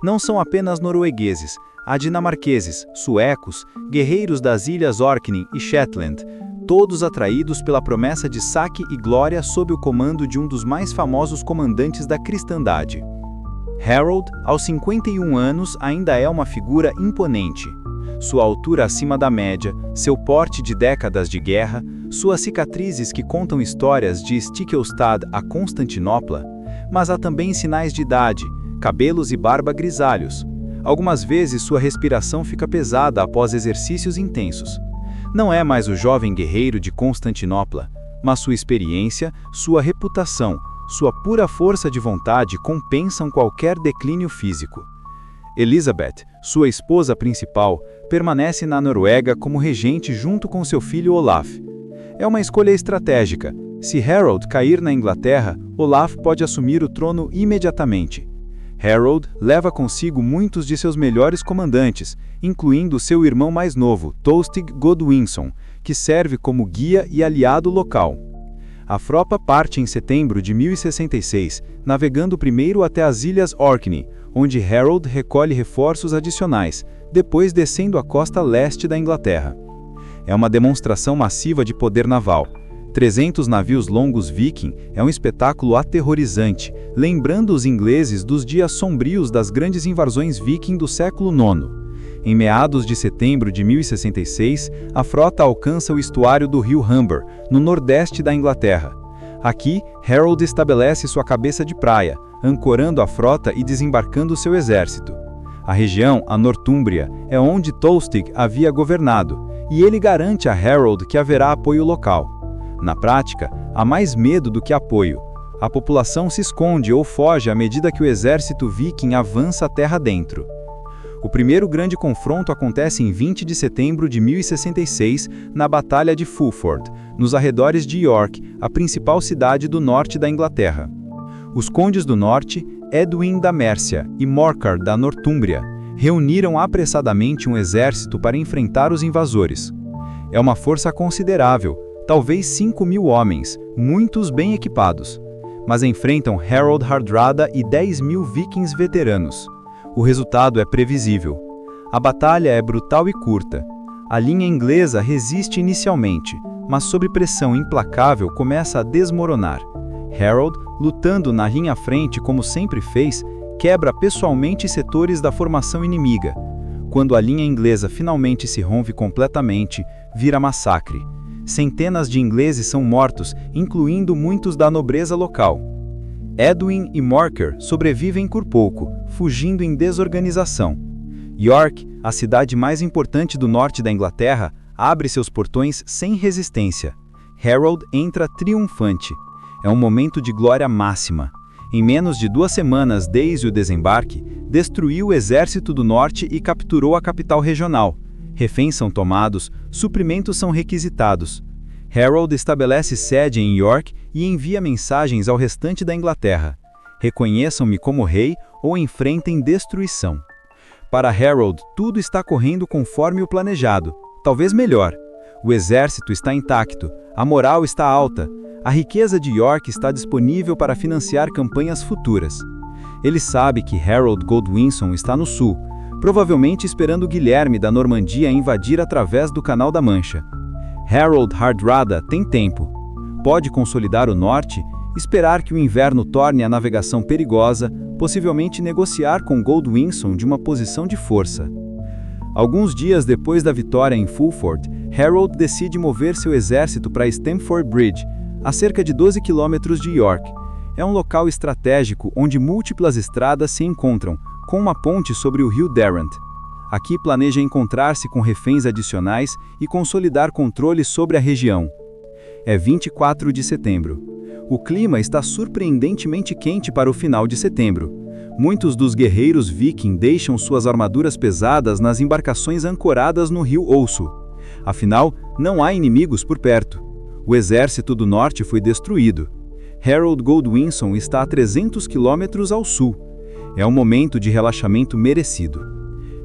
Não são apenas noruegueses, há dinamarqueses, suecos, guerreiros das ilhas Orkney e Shetland, todos atraídos pela promessa de saque e glória sob o comando de um dos mais famosos comandantes da cristandade. Harold, aos 51 anos, ainda é uma figura imponente. Sua altura acima da média, seu porte de décadas de guerra, suas cicatrizes que contam histórias de Stiklestad a Constantinopla, mas há também sinais de idade, cabelos e barba grisalhos. Algumas vezes sua respiração fica pesada após exercícios intensos. Não é mais o jovem guerreiro de Constantinopla. mas sua experiência, sua reputação, sua pura força de vontade compensam qualquer declínio físico. Elizabeth, sua esposa principal, permanece na Noruega como regente junto com seu filho Olaf. É uma escolha estratégica. Se Harold cair na Inglaterra, Olaf pode assumir o trono imediatamente. Harold leva consigo muitos de seus melhores comandantes, incluindo seu irmão mais novo, Tostig Godwinson, que serve como guia e aliado local. A frota parte em setembro de 1066, navegando primeiro até as Ilhas Orkney, onde Harold recolhe reforços adicionais, depois descendo a costa leste da Inglaterra. É uma demonstração massiva de poder naval. 300 navios longos viking é um espetáculo aterrorizante, lembrando os ingleses dos dias sombrios das grandes invasões viking do século IX. Em meados de setembro de 1066, a frota alcança o estuário do rio Humber, no nordeste da Inglaterra. Aqui, Harold estabelece sua cabeça de praia, ancorando a frota e desembarcando seu exército. A região, a Nortúmbria, é onde Tostig havia governado, e ele garante a Harold que haverá apoio local. Na prática, há mais medo do que apoio. A população se esconde ou foge à medida que o exército viking avança a terra dentro. O primeiro grande confronto acontece em 20 de setembro de 1066, na Batalha de Fulford, nos arredores de York, a principal cidade do norte da Inglaterra. Os condes do norte, Edwin da Mércia e Morcar da Nortúmbria, reuniram apressadamente um exército para enfrentar os invasores. É uma força considerável, talvez 5.000 homens, muitos bem equipados, mas enfrentam Harold Hardrada e 10.000 vikings veteranos. O resultado é previsível. A batalha é brutal e curta. A linha inglesa resiste inicialmente, mas sob pressão implacável começa a desmoronar. Harold, lutando na linha à frente como sempre fez, quebra pessoalmente setores da formação inimiga. Quando a linha inglesa finalmente se rompe completamente, vira massacre. Centenas de ingleses são mortos, incluindo muitos da nobreza local. Edwin e Morcar sobrevivem por pouco, fugindo em desorganização. York, a cidade mais importante do norte da Inglaterra, abre seus portões sem resistência. Harold entra triunfante. É um momento de glória máxima. Em menos de 2 semanas desde o desembarque, destruiu o exército do norte e capturou a capital regional. Reféns são tomados, suprimentos são requisitados. Harold estabelece sede em York e envia mensagens ao restante da Inglaterra. Reconheçam-me como rei ou enfrentem destruição. Para Harold, tudo está correndo conforme o planejado, talvez melhor. O exército está intacto, a moral está alta, a riqueza de York está disponível para financiar campanhas futuras. Ele sabe que Harold Godwinson está no sul, provavelmente esperando Guilherme da Normandia invadir através do Canal da Mancha. Harold Hardrada tem tempo. Pode consolidar o norte, esperar que o inverno torne a navegação perigosa, possivelmente negociar com Godwinson de uma posição de força. Alguns dias depois da vitória em Fulford, Harold decide mover seu exército para Stamford Bridge, a cerca de 12 quilômetros de York. É um local estratégico onde múltiplas estradas se encontram, com uma ponte sobre o rio Derwent. Aqui planeja encontrar-se com reféns adicionais e consolidar controle sobre a região. É 24 de setembro. O clima está surpreendentemente quente para o final de setembro. Muitos dos guerreiros viking deixam suas armaduras pesadas nas embarcações ancoradas no rio Ouso. Afinal, não há inimigos por perto. O exército do norte foi destruído. Harold Godwinson está a 300 quilômetros ao sul. É um momento de relaxamento merecido.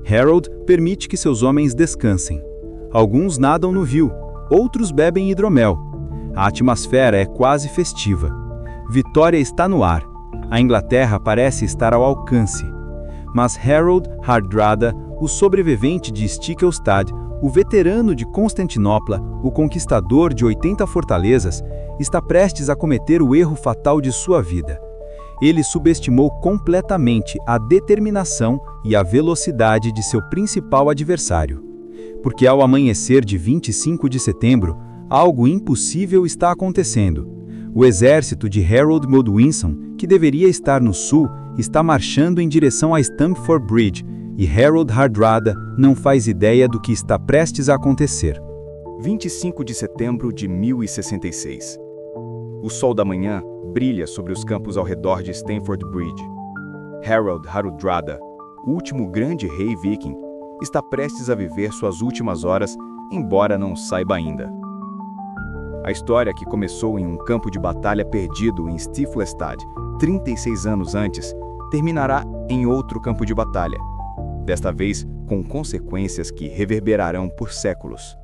Harold permite que seus homens descansem. Alguns nadam no rio, outros bebem hidromel. A atmosfera é quase festiva. Vitória está no ar. A Inglaterra parece estar ao alcance. Mas Harold Hardrada, o sobrevivente de Stiklestad, o veterano de Constantinopla, o conquistador de 80 fortalezas, está prestes a cometer o erro fatal de sua vida. Ele subestimou completamente a determinação e a velocidade de seu principal adversário. Porque ao amanhecer de 25 de setembro, algo impossível está acontecendo. O exército de Harold Godwinson, que deveria estar no sul, está marchando em direção a Stamford Bridge, e Harold Hardrada não faz ideia do que está prestes a acontecer. 25 de setembro de 1066. O sol da manhã brilha sobre os campos ao redor de Stamford Bridge. Harold Hardrada, o último grande rei viking, está prestes a viver suas últimas horas, embora não saiba ainda. A história, que começou em um campo de batalha perdido em Stiflestad 36 anos antes, terminará em outro campo de batalha, desta vez com consequências que reverberarão por séculos.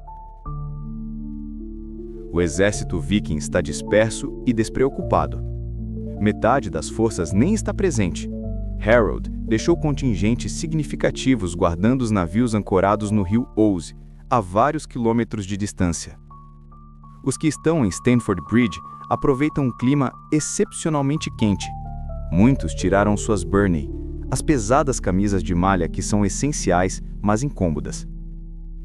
O exército viking está disperso e despreocupado. Metade das forças nem está presente. Harold deixou contingentes significativos guardando os navios ancorados no rio Ouse, a vários quilômetros de distância. Os que estão em Stamford Bridge aproveitam um clima excepcionalmente quente. Muitos tiraram suas burney, as pesadas camisas de malha que são essenciais, mas incômodas.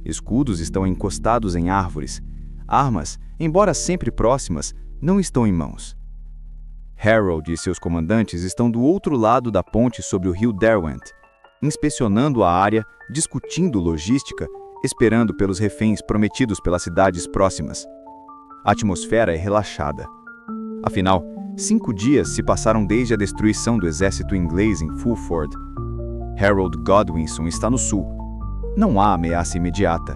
Escudos estão encostados em árvores. Armas, embora sempre próximas, não estão em mãos. Harold e seus comandantes estão do outro lado da ponte sobre o rio Derwent, inspecionando a área, discutindo logística, esperando pelos reféns prometidos pelas cidades próximas. A atmosfera é relaxada. Afinal, 5 dias se passaram desde a destruição do exército inglês em Fulford. Harold Godwinson está no sul. Não há ameaça imediata.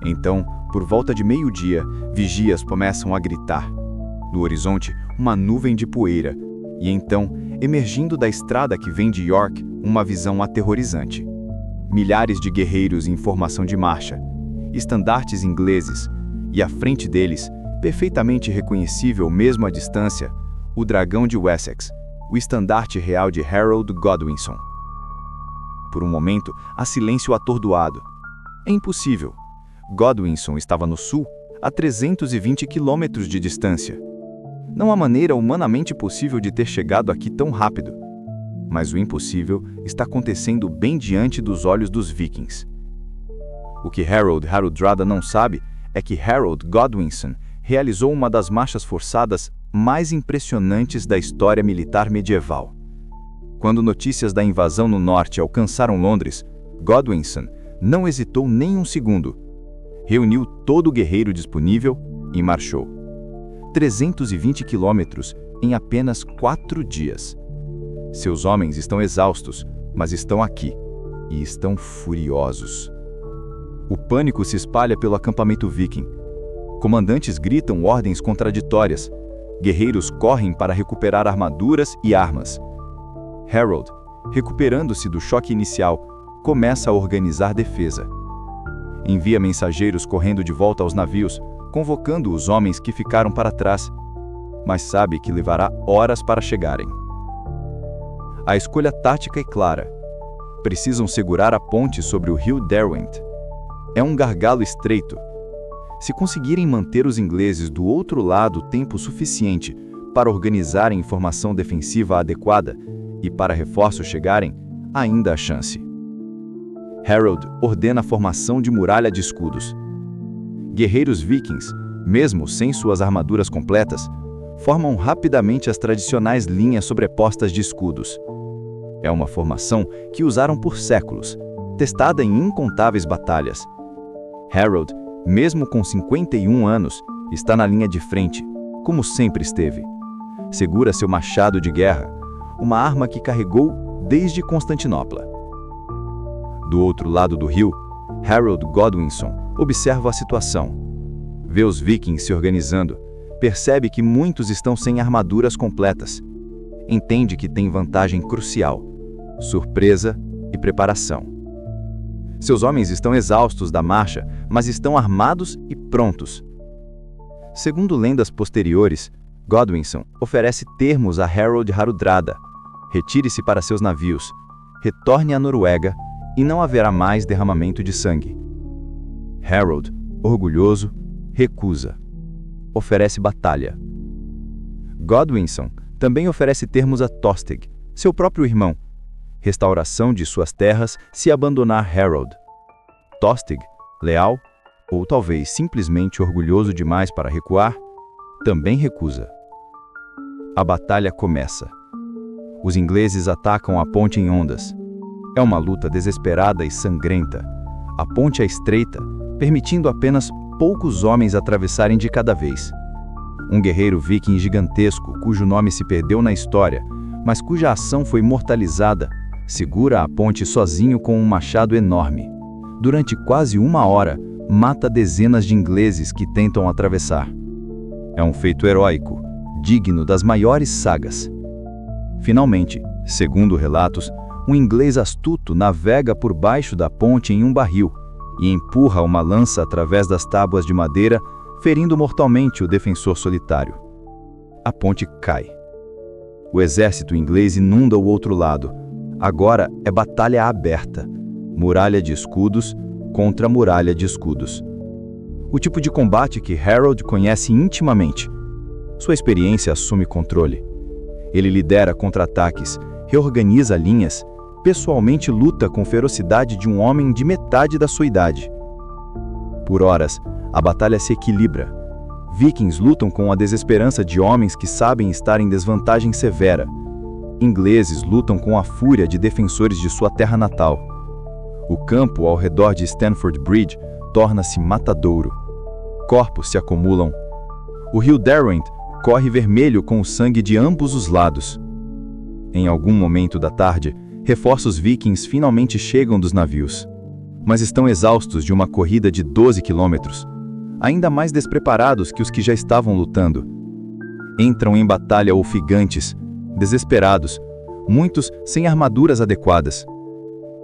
Então, por volta de meio-dia, vigias começam a gritar. No horizonte, uma nuvem de poeira, e então, emergindo da estrada que vem de York, uma visão aterrorizante. Milhares de guerreiros em formação de marcha, estandartes ingleses, e à frente deles, perfeitamente reconhecível mesmo à distância, o dragão de Wessex, o estandarte real de Harold Godwinson. Por um momento, há silêncio atordoado. É impossível. Godwinson estava no sul, a 320 quilômetros de distância. Não há maneira humanamente possível de ter chegado aqui tão rápido. Mas o impossível está acontecendo bem diante dos olhos dos vikings. O que Harold Hardrada não sabe é que Harold Godwinson realizou uma das marchas forçadas mais impressionantes da história militar medieval. Quando notícias da invasão no norte alcançaram Londres, Godwinson não hesitou nem um segundo. Reuniu todo o guerreiro disponível e marchou. 320 quilômetros em apenas 4 dias. Seus homens estão exaustos, mas estão aqui, e estão furiosos. O pânico se espalha pelo acampamento viking. Comandantes gritam ordens contraditórias. Guerreiros correm para recuperar armaduras e armas. Harold, recuperando-se do choque inicial, começa a organizar defesa. Envia mensageiros correndo de volta aos navios, convocando os homens que ficaram para trás, mas sabe que levará horas para chegarem. A escolha tática é clara. Precisam segurar a ponte sobre o rio Derwent. É um gargalo estreito. Se conseguirem manter os ingleses do outro lado tempo suficiente para organizarem informação defensiva adequada e para reforços chegarem, ainda há chance. Harold ordena a formação de muralha de escudos. Guerreiros vikings, mesmo sem suas armaduras completas, formam rapidamente as tradicionais linhas sobrepostas de escudos. É uma formação que usaram por séculos, testada em incontáveis batalhas. Harold, mesmo com 51 anos, está na linha de frente, como sempre esteve. Segura seu machado de guerra, uma arma que carregou desde Constantinopla. Do outro lado do rio, Harold Godwinson observa a situação. Vê os vikings se organizando, percebe que muitos estão sem armaduras completas. Entende que tem vantagem crucial: surpresa e preparação. Seus homens estão exaustos da marcha, mas estão armados e prontos. Segundo lendas posteriores, Godwinson oferece termos a Harold Hardrada. Retire-se para seus navios, retorne à Noruega e não haverá mais derramamento de sangue. Harold, orgulhoso, recusa. Oferece batalha. Godwinson também oferece termos a Tostig, seu próprio irmão. Restauração de suas terras se abandonar Harold. Tostig, leal, ou talvez simplesmente orgulhoso demais para recuar, também recusa. A batalha começa. Os ingleses atacam a ponte em ondas. É uma luta desesperada e sangrenta. A ponte é estreita, permitindo apenas poucos homens atravessarem de cada vez. Um guerreiro viking gigantesco, cujo nome se perdeu na história, mas cuja ação foi imortalizada, segura a ponte sozinho com um machado enorme. Durante quase 1 hora, mata dezenas de ingleses que tentam atravessar. É um feito heróico, digno das maiores sagas. Finalmente, segundo relatos, um inglês astuto navega por baixo da ponte em um barril e empurra uma lança através das tábuas de madeira, ferindo mortalmente o defensor solitário. A ponte cai. O exército inglês inunda o outro lado. Agora é batalha aberta. Muralha de escudos contra muralha de escudos. O tipo de combate que Harold conhece intimamente. Sua experiência assume controle. Ele lidera contra-ataques, reorganiza linhas, pessoalmente luta com ferocidade de um homem de metade da sua idade. Por horas, a batalha se equilibra. Vikings lutam com a desesperança de homens que sabem estar em desvantagem severa. Ingleses lutam com a fúria de defensores de sua terra natal. O campo ao redor de Stamford Bridge torna-se matadouro. Corpos se acumulam. O rio Derwent corre vermelho com o sangue de ambos os lados. Em algum momento da tarde, reforços vikings finalmente chegam dos navios. Mas estão exaustos de uma corrida de 12 quilômetros, ainda mais despreparados que os que já estavam lutando. Entram em batalha ofegantes, desesperados, muitos sem armaduras adequadas.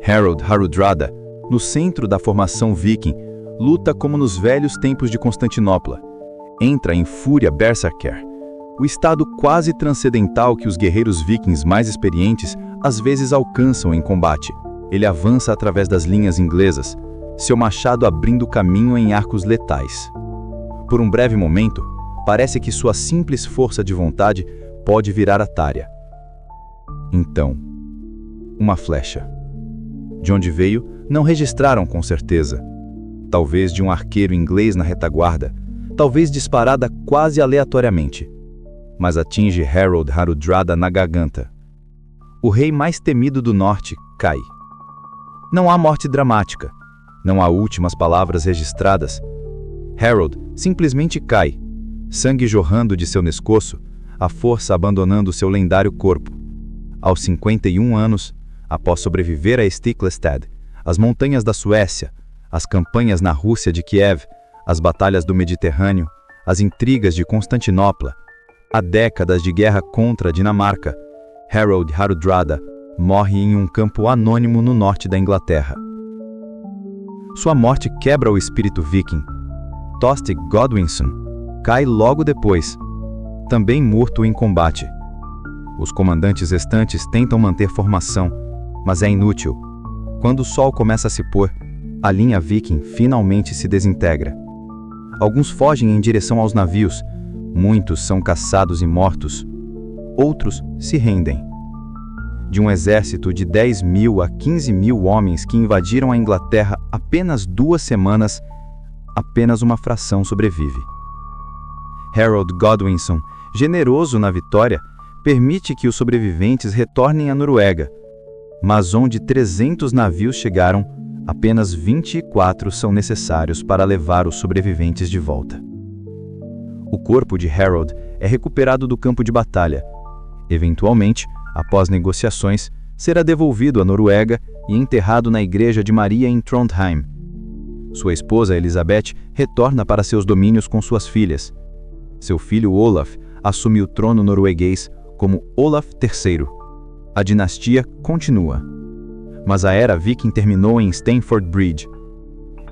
Harold Hardrada, no centro da formação viking, luta como nos velhos tempos de Constantinopla. Entra em fúria berserker, o estado quase transcendental que os guerreiros vikings mais experientes às vezes alcançam em combate. Ele avança através das linhas inglesas, seu machado abrindo caminho em arcos letais. Por um breve momento, parece que sua simples força de vontade pode virar atalha. Então, uma flecha. De onde veio, não registraram com certeza. Talvez de um arqueiro inglês na retaguarda, talvez disparada quase aleatoriamente. Mas atinge Harold Hardrada na garganta. O rei mais temido do norte cai. Não há morte dramática, não há últimas palavras registradas. Harold simplesmente cai, sangue jorrando de seu pescoço, a força abandonando seu lendário corpo. Aos 51 anos, após sobreviver a Stiklestad, as montanhas da Suécia, as campanhas na Rússia de Kiev, as batalhas do Mediterrâneo, as intrigas de Constantinopla, há décadas de guerra contra a Dinamarca, Harold Hardrada morre em um campo anônimo no norte da Inglaterra. Sua morte quebra o espírito viking. Tostig Godwinson cai logo depois, também morto em combate. Os comandantes restantes tentam manter formação, mas é inútil. Quando o sol começa a se pôr, a linha viking finalmente se desintegra. Alguns fogem em direção aos navios, muitos são caçados e mortos, outros se rendem. De um exército de 10.000 a 15.000 homens que invadiram a Inglaterra apenas 2 semanas, apenas uma fração sobrevive. Harold Godwinson, generoso na vitória, permite que os sobreviventes retornem à Noruega, mas onde 300 navios chegaram, apenas 24 são necessários para levar os sobreviventes de volta. O corpo de Harold é recuperado do campo de batalha. Eventualmente, após negociações, será devolvido à Noruega e enterrado na igreja de Maria em Trondheim. Sua esposa Elizabeth retorna para seus domínios com suas filhas. Seu filho Olaf assume o trono norueguês como Olaf III. A dinastia continua. Mas a era viking terminou em Stamford Bridge.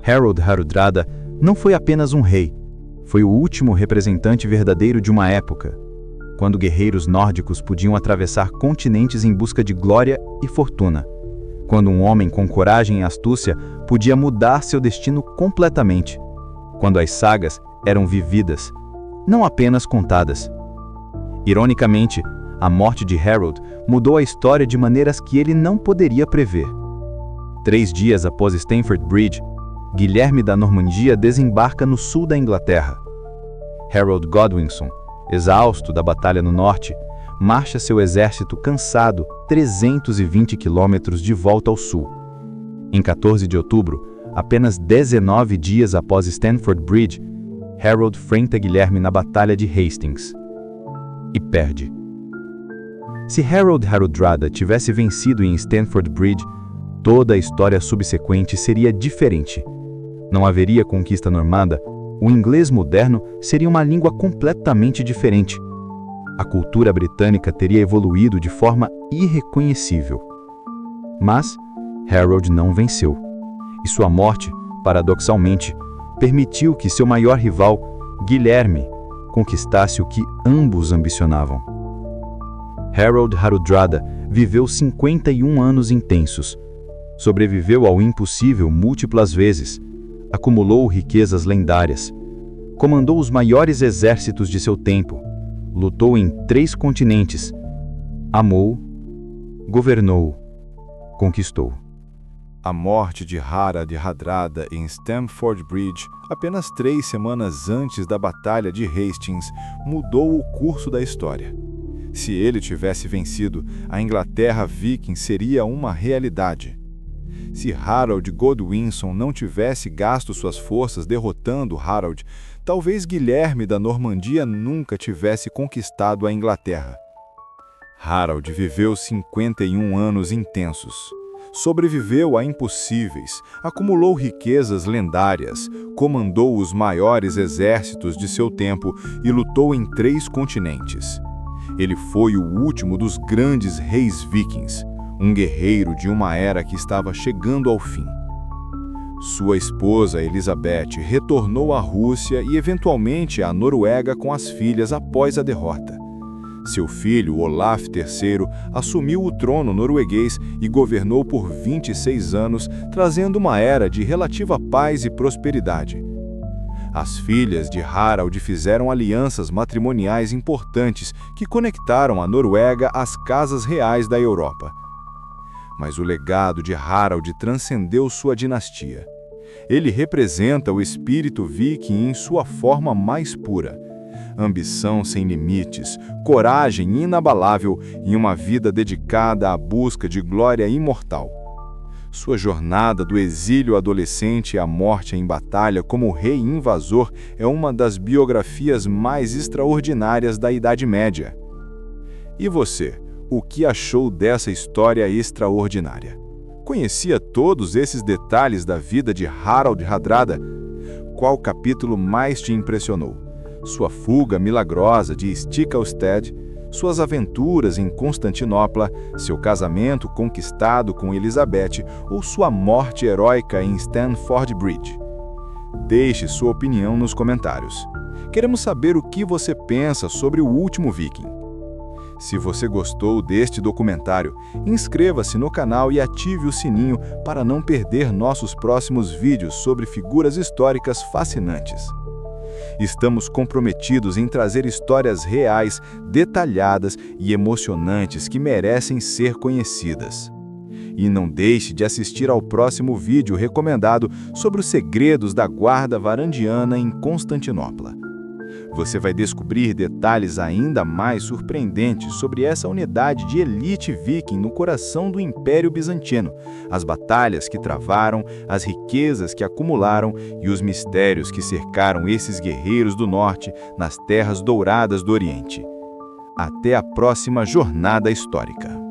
Harold Hardrada não foi apenas um rei, foi o último representante verdadeiro de uma época, quando guerreiros nórdicos podiam atravessar continentes em busca de glória e fortuna, quando um homem com coragem e astúcia podia mudar seu destino completamente, quando as sagas eram vividas, não apenas contadas. Ironicamente, a morte de Harold mudou a história de maneiras que ele não poderia prever. 3 dias após Stamford Bridge, Guilherme da Normandia desembarca no sul da Inglaterra. Harold Godwinson, exausto da batalha no norte, marcha seu exército cansado 320 quilômetros de volta ao sul. Em 14 de outubro, apenas 19 dias após Stamford Bridge, Harold enfrenta Guilherme na Batalha de Hastings e perde. Se Harold Hardrada tivesse vencido em Stamford Bridge, toda a história subsequente seria diferente. Não haveria conquista normanda, o inglês moderno seria uma língua completamente diferente. A cultura britânica teria evoluído de forma irreconhecível. Mas Harold não venceu, e sua morte, paradoxalmente, permitiu que seu maior rival, Guilherme, conquistasse o que ambos ambicionavam. Harold Hardrada viveu 51 anos intensos, sobreviveu ao impossível múltiplas vezes, acumulou riquezas lendárias, comandou os maiores exércitos de seu tempo, lutou em 3 continentes, amou, governou, conquistou. A morte de Harald Hardrada em Stamford Bridge, apenas 3 semanas antes da Batalha de Hastings, mudou o curso da história. Se ele tivesse vencido, a Inglaterra viking seria uma realidade. Se Harold Godwinson não tivesse gasto suas forças derrotando Harold, talvez Guilherme da Normandia nunca tivesse conquistado a Inglaterra. Harold viveu 51 anos intensos. Sobreviveu a impossíveis, acumulou riquezas lendárias, comandou os maiores exércitos de seu tempo e lutou em 3 continentes. Ele foi o último dos grandes reis vikings, um guerreiro de uma era que estava chegando ao fim. Sua esposa Elizabeth retornou à Rússia e eventualmente à Noruega com as filhas após a derrota. Seu filho, Olaf III, assumiu o trono norueguês e governou por 26 anos, trazendo uma era de relativa paz e prosperidade. As filhas de Harald fizeram alianças matrimoniais importantes que conectaram a Noruega às casas reais da Europa. Mas o legado de Harald transcendeu sua dinastia. Ele representa o espírito viking em sua forma mais pura. Ambição sem limites, coragem inabalável e uma vida dedicada à busca de glória imortal. Sua jornada do exílio adolescente à morte em batalha como rei invasor é uma das biografias mais extraordinárias da Idade Média. E você, o que achou dessa história extraordinária? Conhecia todos esses detalhes da vida de Harald Hardrada? Qual capítulo mais te impressionou? Sua fuga milagrosa de Stickelstad, suas aventuras em Constantinopla, seu casamento conquistado com Elizabeth ou sua morte heróica em Stamford Bridge? Deixe sua opinião nos comentários. Queremos saber o que você pensa sobre o último Viking. Se você gostou deste documentário, inscreva-se no canal e ative o sininho para não perder nossos próximos vídeos sobre figuras históricas fascinantes. Estamos comprometidos em trazer histórias reais, detalhadas e emocionantes que merecem ser conhecidas. E não deixe de assistir ao próximo vídeo recomendado sobre os segredos da Guarda Varangiana em Constantinopla. Você vai descobrir detalhes ainda mais surpreendentes sobre essa unidade de elite viking no coração do Império Bizantino, as batalhas que travaram, as riquezas que acumularam e os mistérios que cercaram esses guerreiros do norte nas terras douradas do Oriente. Até a próxima jornada histórica.